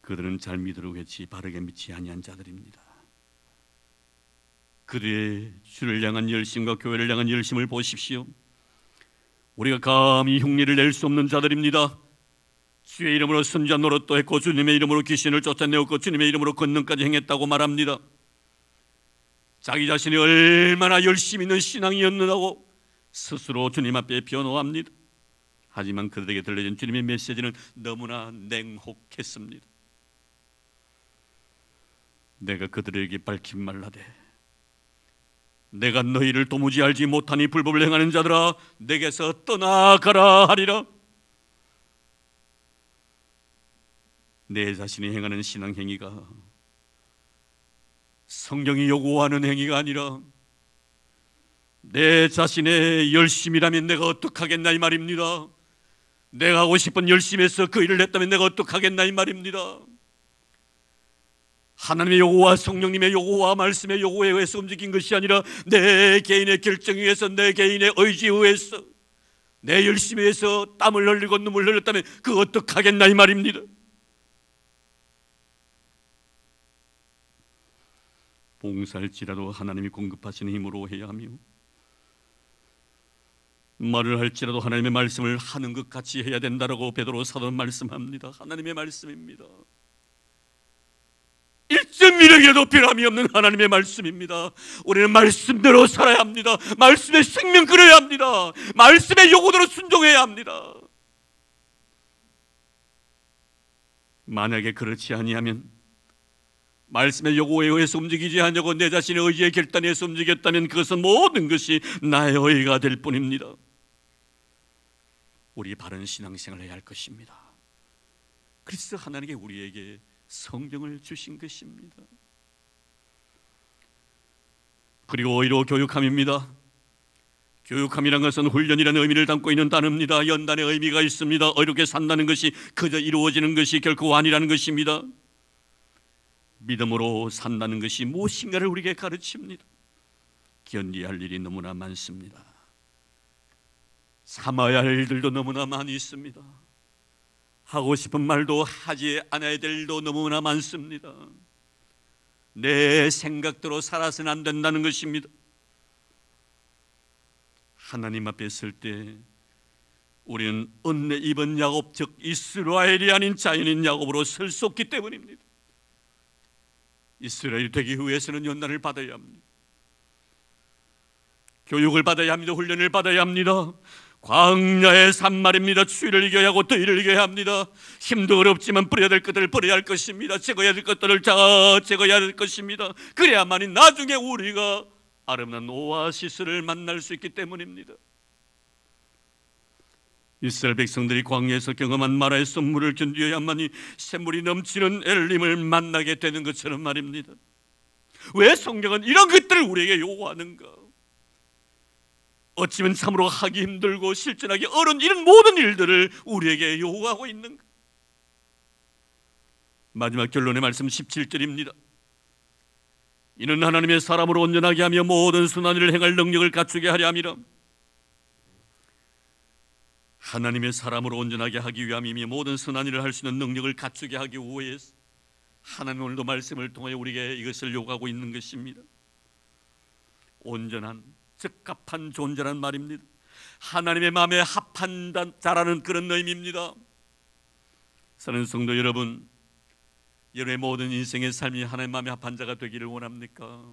그들은 잘 믿으려고 했지 바르게 믿지 아니한 자들입니다. 그들의 주를 향한 열심과 교회를 향한 열심을 보십시오. 우리가 감히 흉내를 낼 수 없는 자들입니다. 주의 이름으로 선지자 노릇도 했고 주님의 이름으로 귀신을 쫓아내었고 주님의 이름으로 권능까지 행했다고 말합니다. 자기 자신이 얼마나 열심히 있는 신앙이었느냐고 스스로 주님 앞에 변호합니다. 하지만 그들에게 들려진 주님의 메시지는 너무나 냉혹했습니다. 내가 그들에게 밝힌 말라되 내가 너희를 도무지 알지 못하니 불법을 행하는 자들아 내게서 떠나가라 하리라. 내 자신이 행하는 신앙 행위가 성경이 요구하는 행위가 아니라 내 자신의 열심이라면 내가 어떡하겠나 이 말입니다. 내가 하고 싶은 열심에서 그 일을 했다면 내가 어떡하겠나 이 말입니다. 하나님의 요구와 성령님의 요구와 말씀의 요구에 의해서 움직인 것이 아니라 내 개인의 결정에 의해서 내 개인의 의지에 의해서 내 열심에 의해서 땀을 흘리고 눈물을 흘렸다면 그 어떡하겠나 이 말입니다. 봉사할지라도 하나님이 공급하시는 힘으로 해야 하며 말을 할지라도 하나님의 말씀을 하는 것 같이 해야 된다라고 베드로 사도는 말씀합니다. 하나님의 말씀입니다. 1.1에게도 변함이 없는 하나님의 말씀입니다. 우리는 말씀대로 살아야 합니다. 말씀의 생명 그려야 합니다. 말씀의 요구대로 순종해야 합니다. 만약에 그렇지 아니하면 말씀의 요구에 의해서 움직이지 않냐고 내 자신의 의지의 결단에 의해서 움직였다면 그것은 모든 것이 나의 의가 될 뿐입니다. 우리 바른 신앙생활을 해야 할 것입니다. 그래서 하나님께 우리에게 성경을 주신 것입니다. 그리고 오히려 교육함입니다. 교육함이란 것은 훈련이라는 의미를 담고 있는 단어입니다. 연단의 의미가 있습니다. 어렵게 산다는 것이 그저 이루어지는 것이 결코 아니라는 것입니다. 믿음으로 산다는 것이 무엇인가를 우리에게 가르칩니다. 견디할 일이 너무나 많습니다. 참아야 할 일들도 너무나 많이 있습니다. 하고 싶은 말도 하지 않아야 될 일도 너무나 많습니다. 내 생각대로 살아서는 안 된다는 것입니다. 하나님 앞에 설 때 우리는 은혜 입은 야곱, 즉 이스라엘이 아닌 자연인 야곱으로 설 수 없기 때문입니다. 이스라엘이 되기 위해서는 연단을 받아야 합니다. 교육을 받아야 합니다. 훈련을 받아야 합니다. 광야의 삶 말입니다. 추위를 이겨야 하고 더위를 이겨야 합니다. 힘도 어렵지만 버려야 될 것들을 버려야 할 것입니다. 제거해야 될 것들을 제거해야 될 것입니다. 그래야만이 나중에 우리가 아름다운 오아시스를 만날 수 있기 때문입니다. 이스라엘 백성들이 광야에서 경험한 마라의 썸물을 견디어야만이 샘물이 넘치는 엘림을 만나게 되는 것처럼 말입니다. 왜 성경은 이런 것들을 우리에게 요구하는가? 어찌면 참으로 하기 힘들고 실천하기 어려운 이런 모든 일들을 우리에게 요구하고 있는가? 마지막 결론의 말씀 17절입니다. 이는 하나님의 사람으로 온전하게 하며 모든 선한 일을 행할 능력을 갖추게 하려 함이라. 하나님의 사람으로 온전하게 하기 위함이며 모든 선한 일을 할 수 있는 능력을 갖추게 하기 위해서 하나님 오늘도 말씀을 통해 우리에게 이것을 요구하고 있는 것입니다. 온전한, 적합한 존재란 말입니다. 하나님의 마음에 합한 자라는 그런 의미입니다. 사랑하는 성도 여러분, 여러분의 모든 인생의 삶이 하나님 마음에 합한 자가 되기를 원합니까?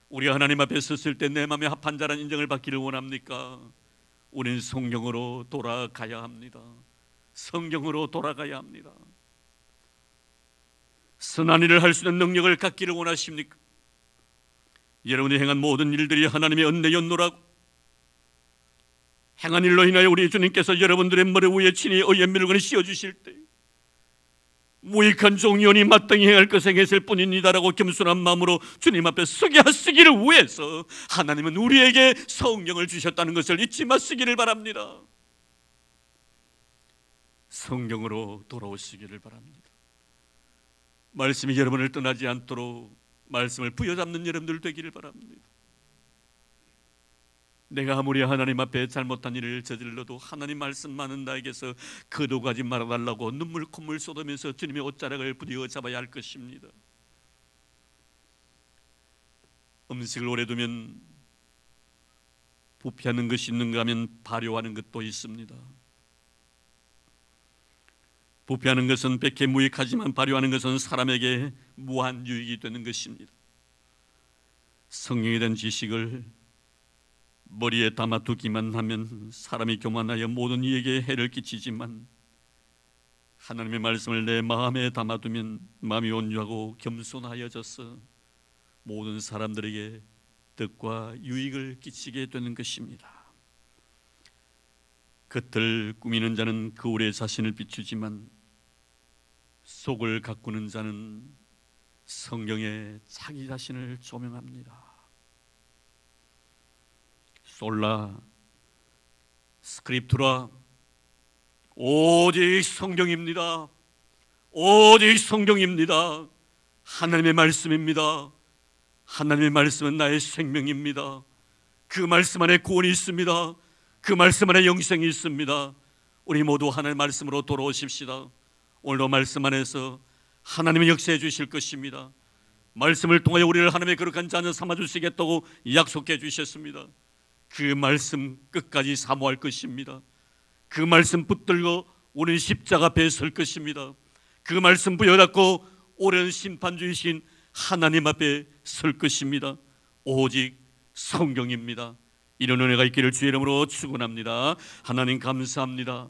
우리가 하나님 앞에 섰을 때 내 마음에 합한 자라는 인정을 받기를 원합니까? 우리는 성경으로 돌아가야 합니다. 성경으로 돌아가야 합니다. 선한 일을 할 수 있는 능력을 갖기를 원하십니까? 여러분이 행한 모든 일들이 하나님의 은혜였노라고 행한 일로 인하여 우리 주님께서 여러분들의 머리 위에 친히 의의 밀건을 씌워주실 때 무익한 종이오니 마땅히 행할 것을 행했을 뿐입니다라고 겸손한 마음으로 주님 앞에 서게 하시기를 위해서 하나님은 우리에게 성경을 주셨다는 것을 잊지 마시기를 바랍니다. 성경으로 돌아오시기를 바랍니다. 말씀이 여러분을 떠나지 않도록 말씀을 부여잡는 여러분들 되기를 바랍니다. 내가 아무리 하나님 앞에 잘못한 일을 저질러도 하나님 말씀만은 나에게서 거둬가지 말아달라고 눈물 콧물 쏟으면서 주님의 옷자락을 부디어 잡아야 할 것입니다. 음식을 오래 두면 부패하는 것이 있는가 하면 발효하는 것도 있습니다. 부패하는 것은 백해 무익하지만 발효하는 것은 사람에게 무한 유익이 되는 것입니다. 성경에 대한 지식을 머리에 담아두기만 하면 사람이 교만하여 모든 이에게 해를 끼치지만 하나님의 말씀을 내 마음에 담아두면 마음이 온유하고 겸손하여져서 모든 사람들에게 덕과 유익을 끼치게 되는 것입니다. 겉을 꾸미는 자는 거울에 자신을 비추지만 속을 가꾸는 자는 성경에 자기 자신을 조명합니다. 솔라 스크립투라 오직 성경입니다. 오직 성경입니다. 하나님의 말씀입니다. 하나님의 말씀은 나의 생명입니다. 그 말씀 안에 구원이 있습니다. 그 말씀 안에 영생이 있습니다. 우리 모두 하나님의 말씀으로 돌아오십시다. 오늘도 말씀 안에서 하나님의 역사해 주실 것입니다. 말씀을 통해 우리를 하나님의 거룩한 자녀 삼아주시겠다고 약속해 주셨습니다. 그 말씀 끝까지 사모할 것입니다. 그 말씀 붙들고 우리는 십자가 앞에 설 것입니다. 그 말씀 부여잡고 오랜 심판주이신 하나님 앞에 설 것입니다. 오직 성경입니다. 이런 은혜가 있기를 주의 이름으로 축원합니다. 하나님 감사합니다.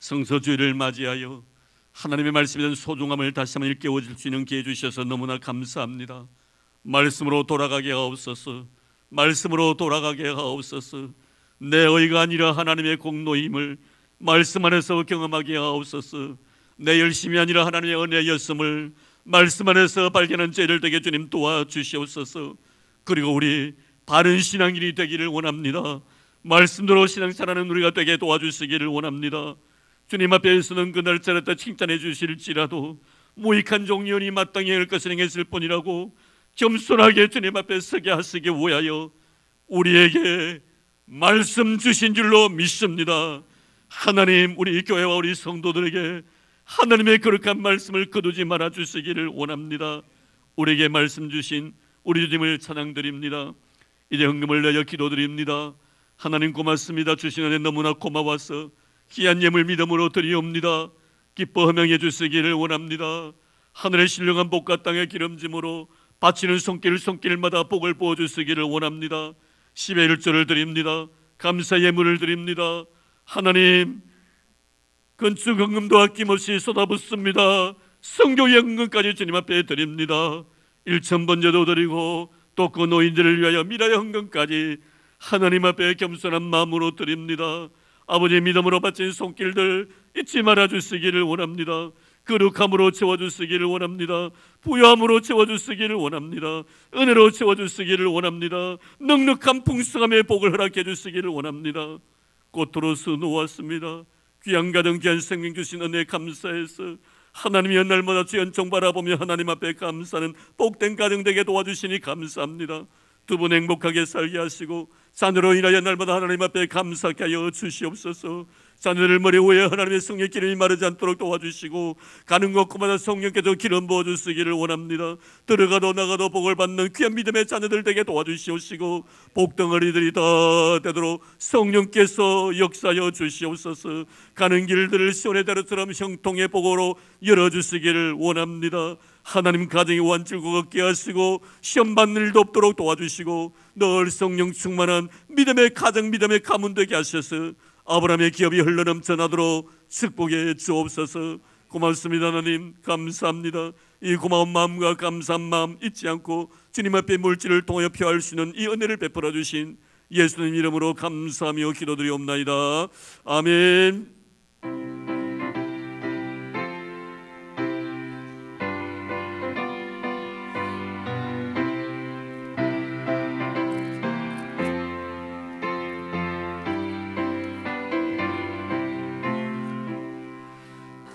성서주일을 맞이하여 하나님의 말씀에 대한 소중함을 다시 한번 일깨워줄 수 있는 기회 주셔서 너무나 감사합니다. 말씀으로 돌아가게 하옵소서. 말씀으로 돌아가게 하옵소서. 내 의가 아니라 하나님의 공로임을 말씀 안에서 경험하게 하옵소서. 내 열심이 아니라 하나님의 은혜였음을 말씀 안에서 발견한 죄를 되게 주님 도와주시옵소서. 그리고 우리 바른 신앙인이 되기를 원합니다. 말씀대로 신앙생활하는 우리가 되게 도와주시기를 원합니다. 주님 앞에서는 그날 저랬다 칭찬해 주실지라도 무익한 종려니 마땅히 할 것을 행했을 뿐이라고 겸손하게 주님 앞에 서게 하시기 위하여 우리에게 말씀 주신 줄로 믿습니다. 하나님, 우리 교회와 우리 성도들에게 하나님의 거룩한 말씀을 거두지 말아 주시기를 원합니다. 우리에게 말씀 주신 우리 주님을 찬양드립니다. 이제 헌금을 내어 기도드립니다. 하나님 고맙습니다. 주신 은혜 너무나 고마워서 귀한 예물 믿음으로 드리옵니다. 기뻐 허명해 주시기를 원합니다. 하늘의 신령한 복과 땅의 기름짐으로 바치는 손길마다 복을 부어주시기를 원합니다. 10의 1조를 드립니다. 감사 예물을 드립니다. 하나님, 건축 헌금도 아낌없이 쏟아붓습니다. 성교의 헌금까지 주님 앞에 드립니다. 1,000번제도 드리고 또 그 노인들을 위하여 미라의 헌금까지 하나님 앞에 겸손한 마음으로 드립니다. 아버지, 믿음으로 바친 손길들 잊지 말아 주시기를 원합니다. 거룩함으로 채워주시기를 원합니다. 부요함으로 채워주시기를 원합니다. 은혜로 채워주시기를 원합니다. 넉넉한 풍성함의 복을 허락해 주시기를 원합니다. 꽃으로서 놓았습니다. 귀한 가정 귀한 생명 주신 은혜 감사해서 하나님이 날마다 주 연총 바라보며 하나님 앞에 감사하는 복된 가정 되게 도와주시니 감사합니다. 두 분 행복하게 살게 하시고 자녀로 인하여 날마다 하나님 앞에 감사하게 하여 주시옵소서. 자녀들 머리 위에 하나님의 성령 기름이 마르지 않도록 도와주시고 가는 곳마다 성령께서 기름 부어주시기를 원합니다. 들어가도 나가도 복을 받는 귀한 믿음의 자녀들 되게 도와주시옵시고 복덩어리들이 다 되도록 성령께서 역사하여 주시옵소서. 가는 길들을 시온의 대로처럼 형통의 복으로 열어주시기를 원합니다. 하나님, 가정이 완전고 걷게 하시고 시험 받는 일도 없도록 도와주시고 늘 성령 충만한 믿음의 가정, 믿음의 가문 되게 하셔서 아브라함의 기업이 흘러넘쳐나도록 축복해 주옵소서. 고맙습니다. 하나님, 감사합니다. 이 고마운 마음과 감사한 마음 잊지 않고 주님 앞에 물질을 통하여 표할 수 있는 이 은혜를 베풀어 주신 예수님 이름으로 감사하며 기도드리옵나이다. 아멘.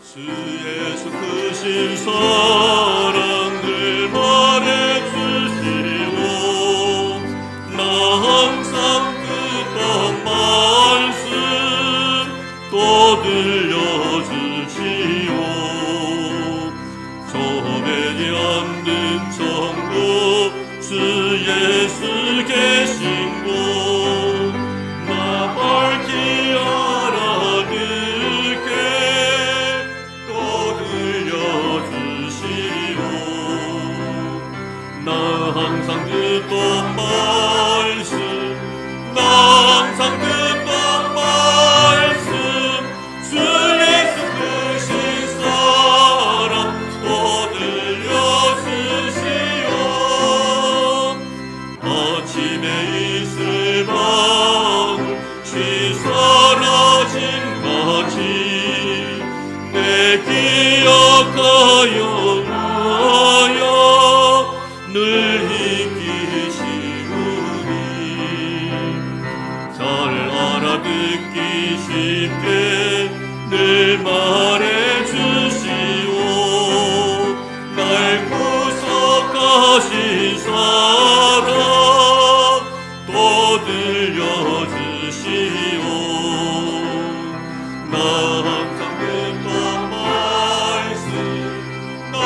주 예수 크신 사랑을 말해주시오. 나 항상 듣던 말씀 또 들려주시오. 저배지 않는 천국 주 예수 계신 곳 나 밝히 알아듣게 또 들려주시오. 나 항상 듣던 말씀 나 항상 듣던 말씀 주 예수 크신 사랑 또 들려주시오. 아침에 이슬 방울 쉬 사라진 같이 내 기억하여 하여 늘 힘기시우니 잘 알아듣기 쉽게 늘 말해주시오. 날 구속하신 사랑 또 들려주시오. 나 항상 듣던 말씀 나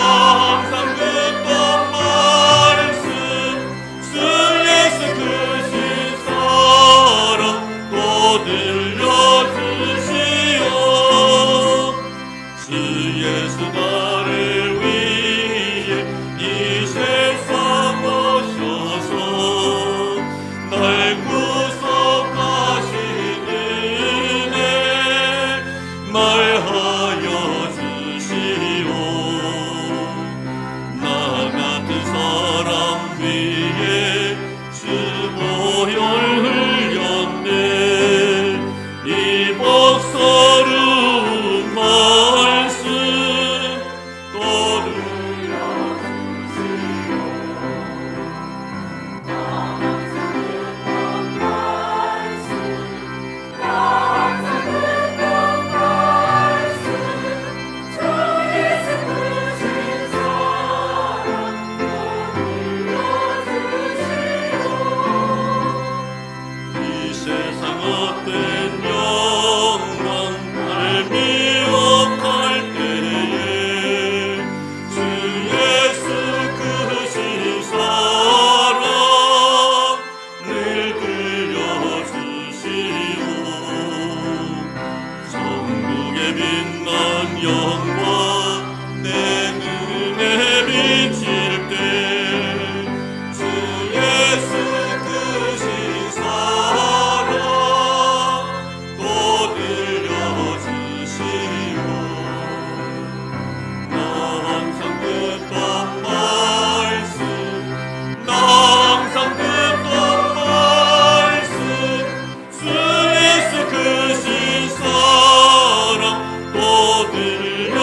빛난 영광 내 눈에 비칠 때 주 예수 크신 사랑 또 들려주시고 나 항상 듣던 말씀 나 항상 듣던 말씀 주 예수 크신 사랑 또 들려주시오.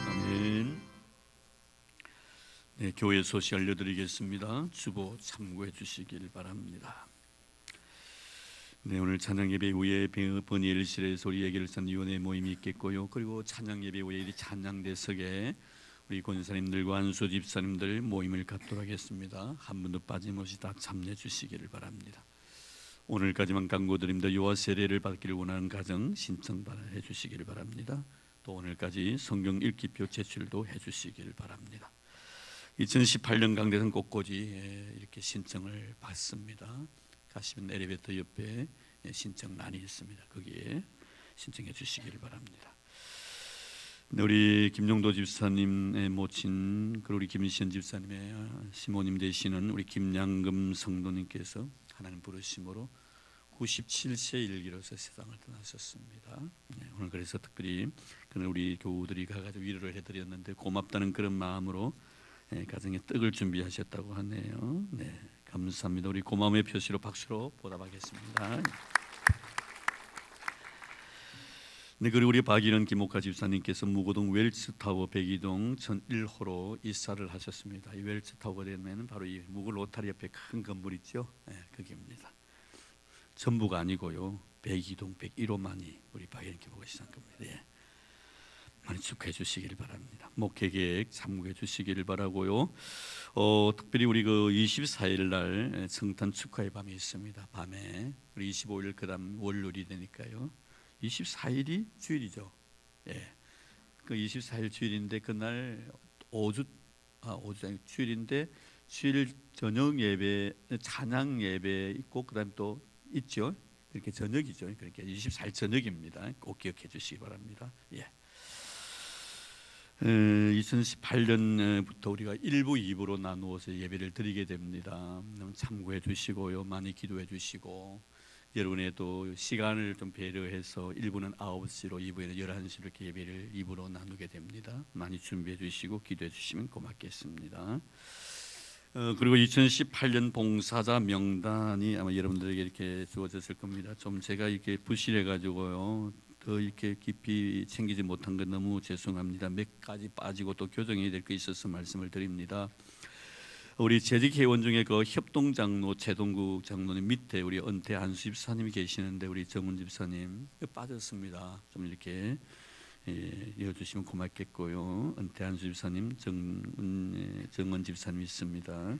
아멘. 네, 교회 소식 알려드리겠습니다. 주보 참고해 주시길 바랍니다. 네, 오늘 찬양 예배 후에 버니엘실에서 우리 예결 위원회 모임이 있겠고요. 그리고 찬양 예배 후에 이 찬양대석에 우리 권사님들과 안수 집사님들 모임을 갖도록 하겠습니다. 한 분도 빠짐없이 다 참여해 주시기를 바랍니다. 오늘까지만 강구드립니다. 유아 세례를 받기를 원하는 가정 신청해 주시기를 바랍니다. 또 오늘까지 성경 읽기표 제출도 해 주시기를 바랍니다. 2018년 강대상 곳곳이 이렇게 신청을 받습니다. 가시면 엘리베이터 옆에 신청란이 있습니다. 거기에 신청해 주시기를 바랍니다. 우리 김용도 집사님의 모친 그리고 우리 김시현 집사님의 시모님 되시는 우리 김양금 성도님께서 하나님 부르심으로 97세 일기로서 세상을 떠나셨습니다. 오늘 그래서 특별히 우리 교우들이 가가지고 위로를 해드렸는데 고맙다는 그런 마음으로 가정에 떡을 준비하셨다고 하네요. 네, 감사합니다. 우리 고마움의 표시로 박수로 보답하겠습니다. 네, 그리고 우리 박일원 김옥화 집사님께서 무고동 웰츠타워 102동 전 1호로 이사를 하셨습니다. 이 웰츠타워가 되면 바로 이 무고 로타리 옆에 큰 건물 있죠. 네, 거기입니다. 전부가 아니고요. 102동 101호만이 우리 박일원 김옥화 집사님 겁니다. 네. 많이 축하해 주시기를 바랍니다. 목회 계획 참고해 주시기를 바라고요. 특별히 우리 그 24일 날 성탄 축하의 밤이 있습니다. 밤에 우리 25일 그다음 월요일이 되니까요. 24일이 주일이죠. 예, 그 24일 주일인데 그날 오주 주일인데 주일 저녁 예배, 찬양 예배 있고 그다음 또 있죠. 그렇게 저녁이죠. 그러니까 24일 저녁입니다. 꼭 기억해 주시기 바랍니다. 예. 2018년부터 우리가 1부, 2부로 나누어서 예배를 드리게 됩니다. 참고해 주시고요. 많이 기도해 주시고 여러분의 또 시간을 좀 배려해서 1부는 9시로 2부에는 11시로 이렇게 예배를 2부로 나누게 됩니다. 많이 준비해 주시고 기도해 주시면 고맙겠습니다. 그리고 2018년 봉사자 명단이 아마 여러분들에게 이렇게 주어졌을 겁니다. 좀 제가 이렇게 부실해 가지고요. 더 이렇게 깊이 챙기지 못한 건 너무 죄송합니다. 몇 가지 빠지고 또 교정해야 될 게 있어서 말씀을 드립니다. 우리 재직 회원 중에 그 협동 장로 최동국 장로님 밑에 우리 은퇴 한수 집사님이 계시는데 우리 정은 집사님 빠졌습니다. 좀 이렇게 이어주시면 고맙겠고요. 은퇴 한수 집사님, 정은 집사님 있습니다.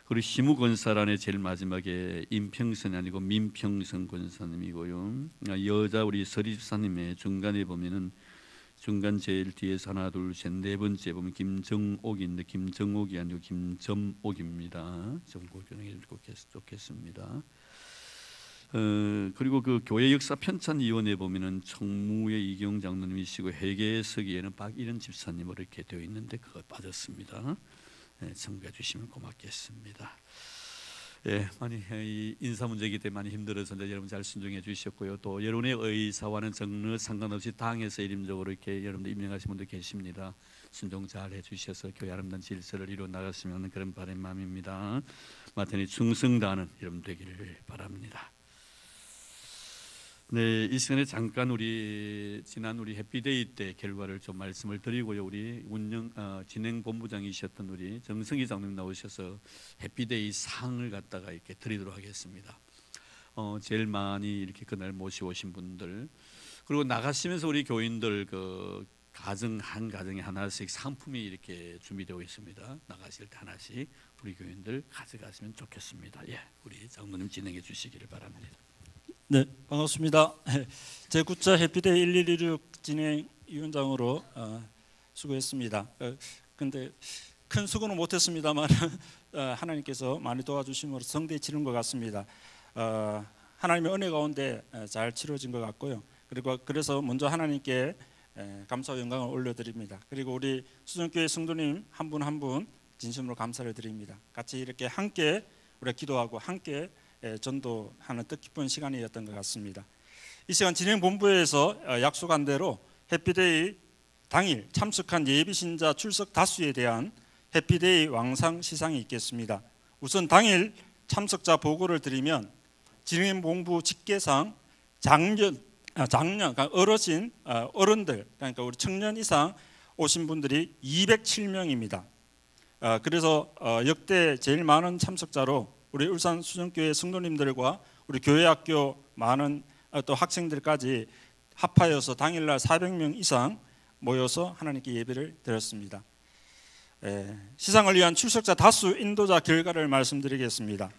그리고 시무 권사란의 제일 마지막에 임평선이 아니고 민평선 권사님이고요. 여자 우리 서리 집사님의 중간에 보면은 중간 제일 뒤에서 하나 둘 셋 네 번째 보면 김정옥인데 김정옥이 아니고 김점옥입니다. 좀 고견해 좋겠습니다. 그리고 그 교회 역사 편찬위원회 보면은 청무의 이경 장로님이시고 회계서기에는 박일원 집사님으로 이렇게 되어 있는데 그거 빠졌습니다. 참고해 주시면 고맙겠습니다. 예, 많이 인사 문제이기 때문에 많이 힘들어서 여러분 잘 순종해 주셨고요. 또 여러분의 의사와는 정례 상관없이 당에서 일임적으로 이렇게 여러분들 임명하신 분들 계십니다. 순종 잘 해주셔서 교회 아름다운 질서를 이루어 나갔으면 하는 그런 바람의 마음입니다. 마태니 충성 다하는 여러분 되기를 바랍니다. 네, 이 시간에 잠깐 우리 지난 우리 해피데이 때 결과를 좀 말씀을 드리고요. 우리 진행 본부장이셨던 우리 정성희 장로님 나오셔서 해피데이 상을 갖다가 이렇게 드리도록 하겠습니다. 제일 많이 이렇게 그날 모시오신 분들 그리고 나가시면서 우리 교인들 그 가정 한 가정에 하나씩 상품이 이렇게 준비되어 있습니다. 나가실 때 하나씩 우리 교인들 가져가시면 좋겠습니다. 예, 우리 장로님 진행해 주시기를 바랍니다. 네, 반갑습니다. 제9차 해피데이 1116 진행위원장으로 수고했습니다. 근데 큰 수고는 못했습니다만 하나님께서 많이 도와주심으로 성대히 치른 것 같습니다. 하나님의 은혜 가운데 잘 치러진 것 같고요. 그리고 그래서 먼저 하나님께 감사와 영광을 올려드립니다. 그리고 우리 수정교회 성도님 한 분 한 분 진심으로 감사를 드립니다. 같이 이렇게 함께 우리가 기도하고 함께 전도하는 뜻깊은 시간이었던 것 같습니다. 이 시간 진행본부에서 약속한 대로 해피데이 당일 참석한 예비신자 출석 다수에 대한 해피데이 왕상 시상이 있겠습니다. 우선 당일 참석자 보고를 드리면 진행본부 직계상 장년 그러니까 어른들 그러니까 우리 청년 이상 오신 분들이 207명입니다. 그래서 역대 제일 많은 참석자로 우리 울산 수정교회 성도님들과 우리 교회학교 많은 또 학생들까지 합하여서 당일날 400명 이상 모여서 하나님께 예배를 드렸습니다. 시상을 위한 출석자 다수 인도자 결과를 말씀드리겠습니다.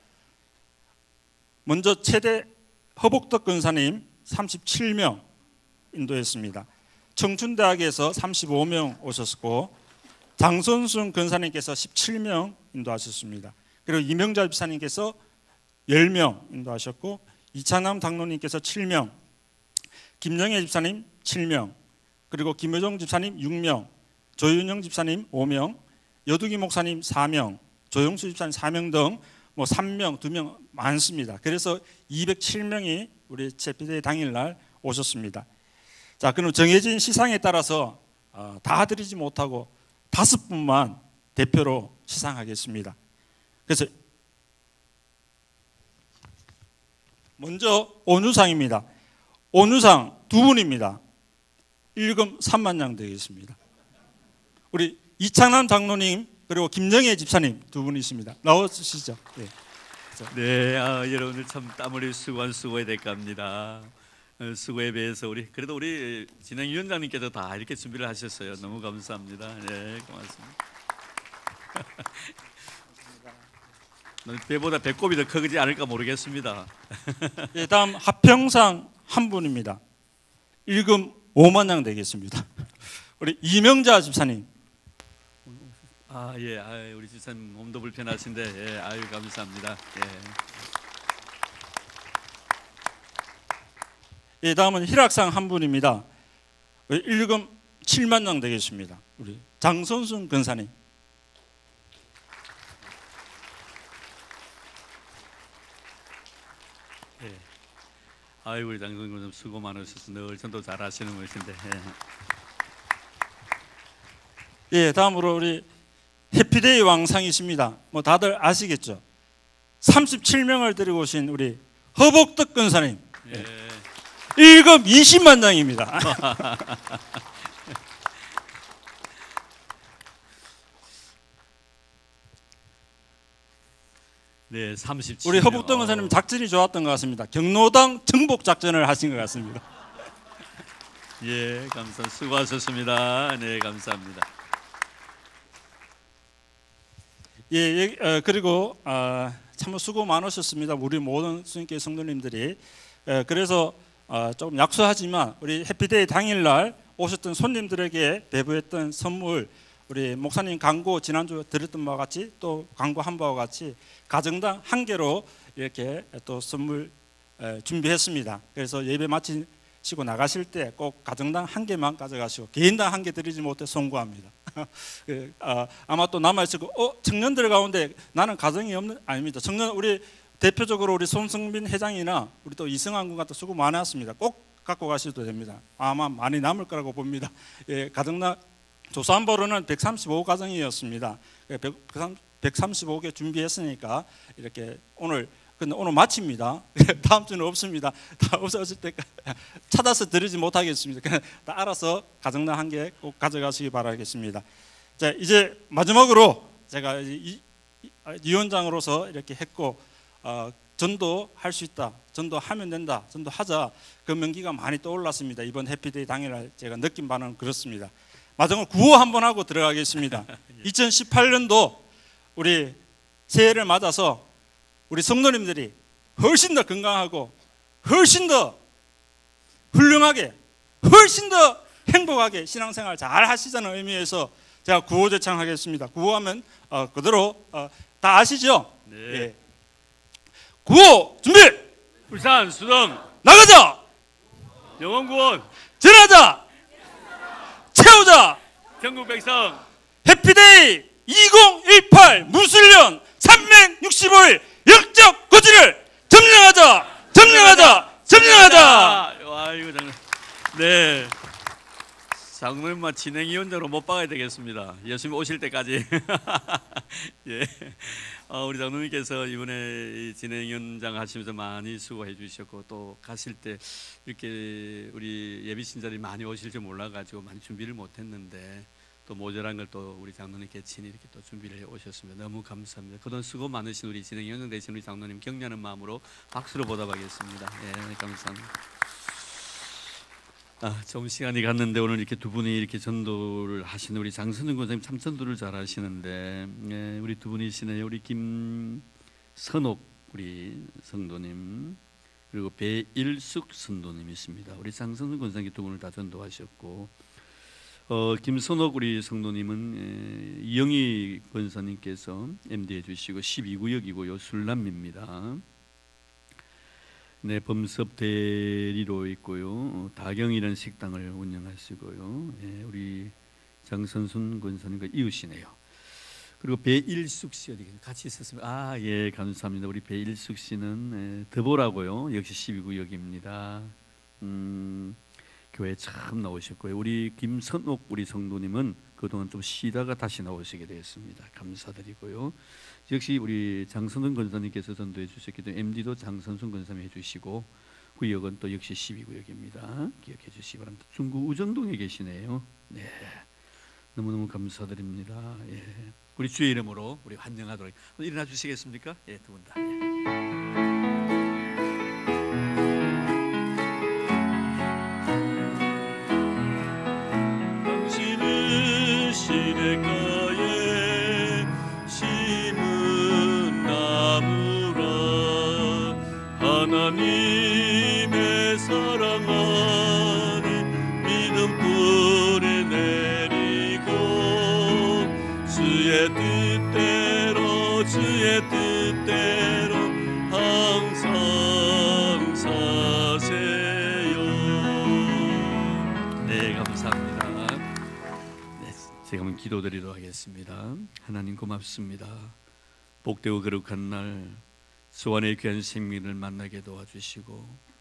먼저 최대 허복덕 근사님 37명 인도했습니다. 청춘대학에서 35명 오셨고 장선순 근사님께서 17명 인도하셨습니다. 그리고 이명자 집사님께서 10명 인도하셨고 이찬남 장로님께서 7명, 김영애 집사님 7명, 그리고 김효정 집사님 6명, 조윤영 집사님 5명, 여두기 목사님 4명, 조영수 집사님 4명 등 3명, 2명 많습니다. 그래서 207명이 우리 해피데이 당일날 오셨습니다. 자, 그럼 정해진 시상에 따라서 다 드리지 못하고 5분만 대표로 시상하겠습니다. 그래서 먼저 온유상입니다. 온유상 2분입니다. 1금 3만 냥 되겠습니다. 우리 이창남 장로님 그리고 김정혜 집사님 2분이 있습니다. 나와주시죠. 네. 네, 여러분들 참 땀 흘려 수고한 수고해야 될 겁니다. 수고에 비해서 그래도 우리 진행위원장님께서 다 이렇게 준비를 하셨어요. 너무 감사합니다. 네, 고맙습니다. 배보다 배꼽이 더 크지 않을까 모르겠습니다. 네, 다음 합평상 한 분입니다. 1금 5만 냥 되겠습니다. 우리 이명자 집사님. 예, 우리 집사님 몸도 불편하신데, 예, 아유 감사합니다. 예. 예, 다음은 희락상 한 분입니다. 1금 7만 냥 되겠습니다. 우리 장선순 근사님. 예. 아유 우리 장선순 좀 수고 많으셔서 늘 전도 잘하시는 분이신데. 예, 다음으로 우리 해피데이 왕상이십니다. 다들 아시겠죠? 37명을 데리고 오신 우리 허복덕 근사님. 예. 1금 20만 장입니다. 네, 37명. 우리 허복덕 근사님 작전이 좋았던 것 같습니다. 경로당 정복 작전을 하신 것 같습니다. 예, 수고하셨습니다. 네, 감사합니다. 예, 그리고 참 수고 많으셨습니다. 우리 모든 수님께 성도님들이. 그래서 조금 약소하지만 우리 해피데이 당일날 오셨던 손님들에게 배부했던 선물, 우리 목사님 광고 지난주 드렸던 바와 같이 또 광고한 바와 같이 가정당 1개로 이렇게 또 선물 준비했습니다. 그래서 예배 마치시고 나가실 때 꼭 가정당 1개만 가져가시고 개인당 1개 드리지 못해 송구합니다. 아마 또 남아있을 거 청년들 가운데 나는 가정이 없는 아닙니다. 청년 우리 대표적으로 우리 손승빈 회장이나 우리 또 이승환 군 같은 수고 많았습니다. 꼭 갖고 가셔도 됩니다. 아마 많이 남을 거라고 봅니다. 예, 가정당 조사한 바로는 135가정이었습니다. 135개 준비했으니까 이렇게 근데 오늘 마칩니다. 다음 주는 없습니다. 다 없어질 때까지 찾아서 드리지 못하겠습니다. 그냥 다 알아서 가정당 1개 꼭 가져가시기 바라겠습니다. 자, 이제 마지막으로 제가 위원장으로서 이렇게 했고 전도할 수 있다, 전도하면 된다, 전도하자 그 명기가 많이 떠올랐습니다. 이번 해피데이 당일날 제가 느낀 바는 그렇습니다. 마지막으로 구호 한번 하고 들어가겠습니다. 2018년도 우리 새해를 맞아서 우리 성도님들이 훨씬 더 건강하고 훨씬 더 훌륭하게 훨씬 더 행복하게 신앙생활 잘 하시자는 의미에서 제가 구호 제창하겠습니다. 구호하면 그대로 다 아시죠? 네. 예. 구호 준비! 울산 수동 나가자. 영원구원 전하자. 채우자. 전국 백성 해피데이 2018 무술년 365일 영적 고지를 점령하자. 점령하자. 점령하자. 와 이거 장난. 네. 장로님만 진행위원장으로 못 박아야 되겠습니다. 예수님 오실 때까지. 예. 우리 장로님께서 이번에 이 진행위원장 하시면서 많이 수고해 주셨고 또 가실 때 이렇게 우리 예비 신자들이 많이 오실 줄 몰라가지고 많이 준비를 못했는데 또 모자란 걸 또 우리 장로님께 친히 이렇게 또 준비를 해 오셨습니다. 너무 감사합니다. 그동안 수고 많으신 우리 진행위원장 되신 우리 장로님 격려하는 마음으로 박수로 보답하겠습니다. 예, 감사합니다. 좀 시간이 갔는데 오늘 이렇게 두 분이 이렇게 전도를 하시는 우리 장선웅 권사님 참 전도를 잘 하시는데 예, 우리 두 분이시네요. 우리 김선옥 우리 성도님 그리고 배일숙 성도님이십니다. 우리 장선웅 권사님 두 분을 다 전도하셨고 김선옥 우리 성도님은 이영희 권사님께서 MD 해주시고 12구역이고요 술남입니다. 네, 범섭 대리로 있고요. 다경이라는 식당을 운영하시고요. 예, 우리 장선순 권사님과 이웃이네요. 그리고 배일숙 씨 어디 같이 있었습니다. 예, 감사합니다. 우리 배일숙 씨는 더보라고요. 역시 12구역입니다. 교회 참 나오셨고요. 우리 김선옥 우리 성도님은 그동안 좀 쉬다가 다시 나오시게 되었습니다. 감사드리고요. 역시 우리 장선순 권사님께서 전도해 주셨기 때문에 MD도 장선순 권사님이 해주시고 구역은 또 역시 12구역입니다. 기억해 주시기 바랍니다. 중구 우정동에 계시네요. 네, 너무너무 감사드립니다. 예. 우리 주의 이름으로 우리 환영하도록 일어나 주시겠습니까? 예, 두 분 다. 당신은 시냇가에 심은 나무라 하나님의 사랑 안에 믿음 뿌리 내리고 주의 뜻대로 항상 사세요. 네, 감사합니다. 네, 제가 한번 기도드리도록 하겠습니다. 하나님 고맙습니다. 복되고 거룩한 날 소원의 귀한 생명을 만나게 도와주시고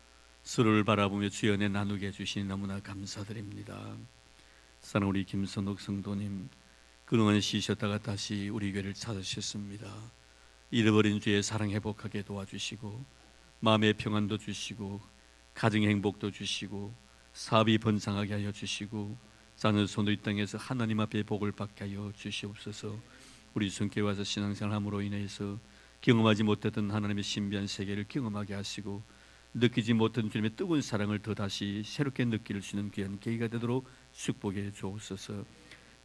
서로를 바라보며 주의 은혜 나누게 해주시니 너무나 감사드립니다. 사랑 우리 김선옥 성도님 그동안 쉬셨다가 다시 우리 교회를 찾으셨습니다. 잃어버린 주의 사랑 회복하게 도와주시고 마음의 평안도 주시고 가정의 행복도 주시고 사업이 번창하게 하여 주시고 자녀 손도 이 땅에서 하나님 앞에 복을 받게 하여 주시옵소서. 우리 손께 와서 신앙생활함으로 인해서 경험하지 못했던 하나님의 신비한 세계를 경험하게 하시고 느끼지 못한 주님의 뜨거운 사랑을 더 다시 새롭게 느낄 수 있는 귀한 계기가 되도록 축복해 주옵소서.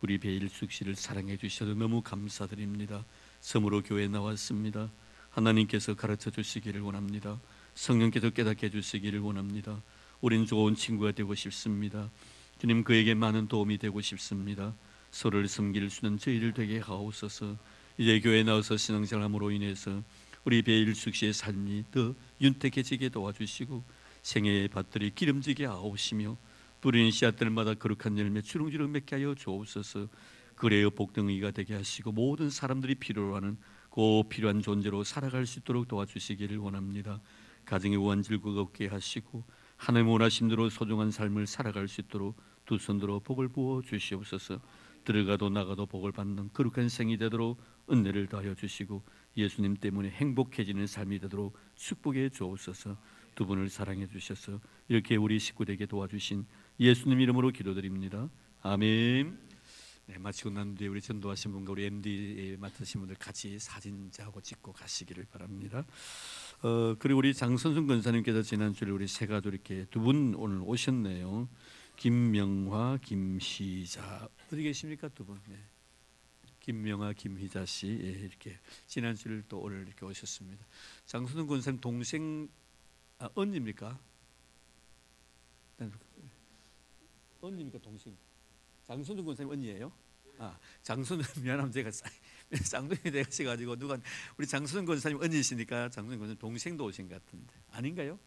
우리 배일숙 씨를 사랑해 주셔서 너무 감사드립니다. 섬으로 교회에 나왔습니다. 하나님께서 가르쳐 주시기를 원합니다. 성령께서 깨닫게 해주시기를 원합니다. 우린 좋은 친구가 되고 싶습니다. 주님 그에게 많은 도움이 되고 싶습니다. 서로를 섬길 수 있는 저희를 되게 하옵소서. 이제 교회에 나와서 신앙생활함으로 인해서 우리 배일숙 씨의 삶이 더 윤택해지게 도와주시고 생애의 밭들이 기름지게 하옵시며 뿌리는 씨앗들마다 거룩한 열매 주렁주렁 맺게 하여 주옵소서. 그래요 복덩이가 되게 하시고 모든 사람들이 필요로 하는 꼭 필요한 존재로 살아갈 수 있도록 도와주시기를 원합니다. 가정의 우한 질고가 없게 하시고 하나님 원하신 대로 소중한 삶을 살아갈 수 있도록 두 손으로 복을 부어 주시옵소서. 들어가도 나가도 복을 받는 거룩한 생이 되도록 은혜를 더하여 주시고 예수님 때문에 행복해지는 삶이 되도록 축복해 주옵소서. 두 분을 사랑해 주셔서 이렇게 우리 식구들에게 도와주신 예수님 이름으로 기도드립니다. 아멘. 네, 마치고 난 뒤에 우리 전도하신 분과 우리 MD 맡으신 분들 같이 사진자하고 찍고 가시기를 바랍니다. 그리고 우리 장선순 권사님께서 지난주에 우리 세 가족 이렇게 두 분 오늘 오셨네요. 김명화, 김희자 어디 계십니까 두 분? 네. 김명화, 김희자 씨 이렇게 지난주를 또 오늘 이렇게 오셨습니다. 장선순 권사님 동생 언니입니까? 언니입니까 동생? 장선준 권사님 언니예요? 장선준 미안하면 제가 쌍둥이 되셔가지고 누가 우리 장선준 권사님 언니시니까 장선준 권사님 동생도 오신 것 같은데 아닌가요?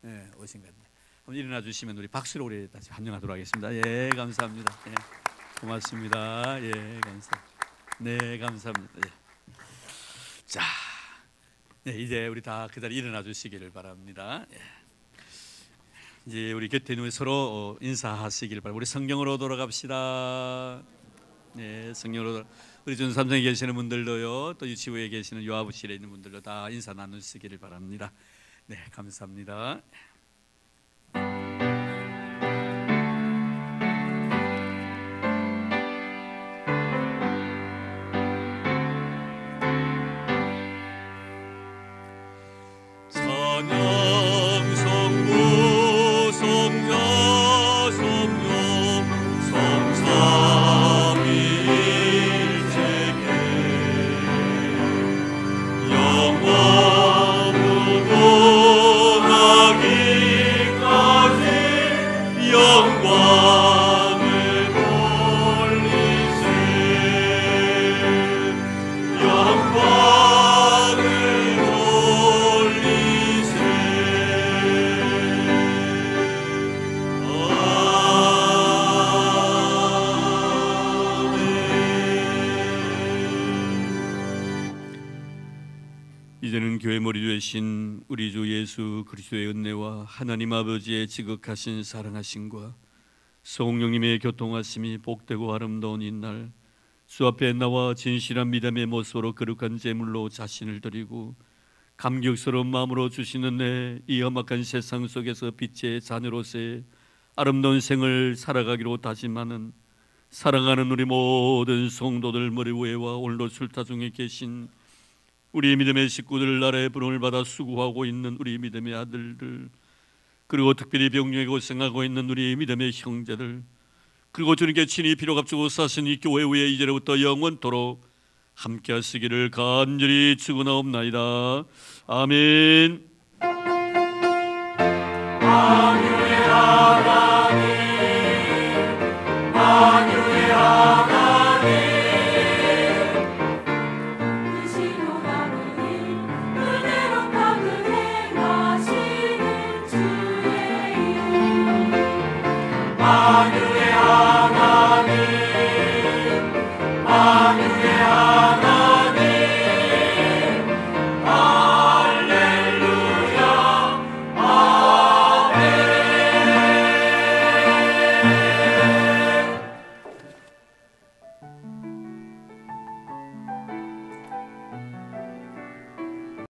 네, 오신 것 같네요. 한번 일어나 주시면 우리 박수로 우리 다시 환영하도록 하겠습니다. 예, 감사합니다. 예, 고맙습니다. 예, 감사합니다. 네, 감사합니다. 예. 자, 네, 이제 우리 다 그 자리에 일어나 주시기를 바랍니다. 예. 이제 우리 곁에 있는 서로 인사하시기를 바랍니다. 우리 성경으로 돌아갑시다. 네, 성경으로 우리 전 삼성에 계시는 분들도요, 또 유치부에 계시는 요아부실에 있는 분들도 다 인사 나누시기를 바랍니다. 네, 감사합니다. 찬양 성부 성자 성령 성삼위일체계 영원 무궁하기까지 영광을 돌리세 영광을 돌리세 이제는 교회 머리 되신 우리 주 예수 그리스도의 은혜와 하나님 아버지의 지극하신 사랑하심과 성령님의 교통하심이 복되고 아름다운 이날 주 앞에 나와 진실한 믿음의 모습으로 거룩한 제물로 자신을 드리고 감격스러운 마음으로 주시는 이 험악한 세상 속에서 빛의 자녀로서의 아름다운 생을 살아가기로 다짐하는 사랑하는 우리 모든 성도들 머리 위에와 오늘도 출타 중에 계신 우리 믿음의 식구들 나라의 부름을 받아 수고하고 있는 우리 믿음의 아들들, 그리고 특별히 병중에 고생하고 있는 우리 믿음의 형제들, 그리고 주님께 친히 피로 값주고 사신 이 교회 위에 이제로부터 영원토록 함께 하시기를 간절히 축원하옵나이다. 아멘.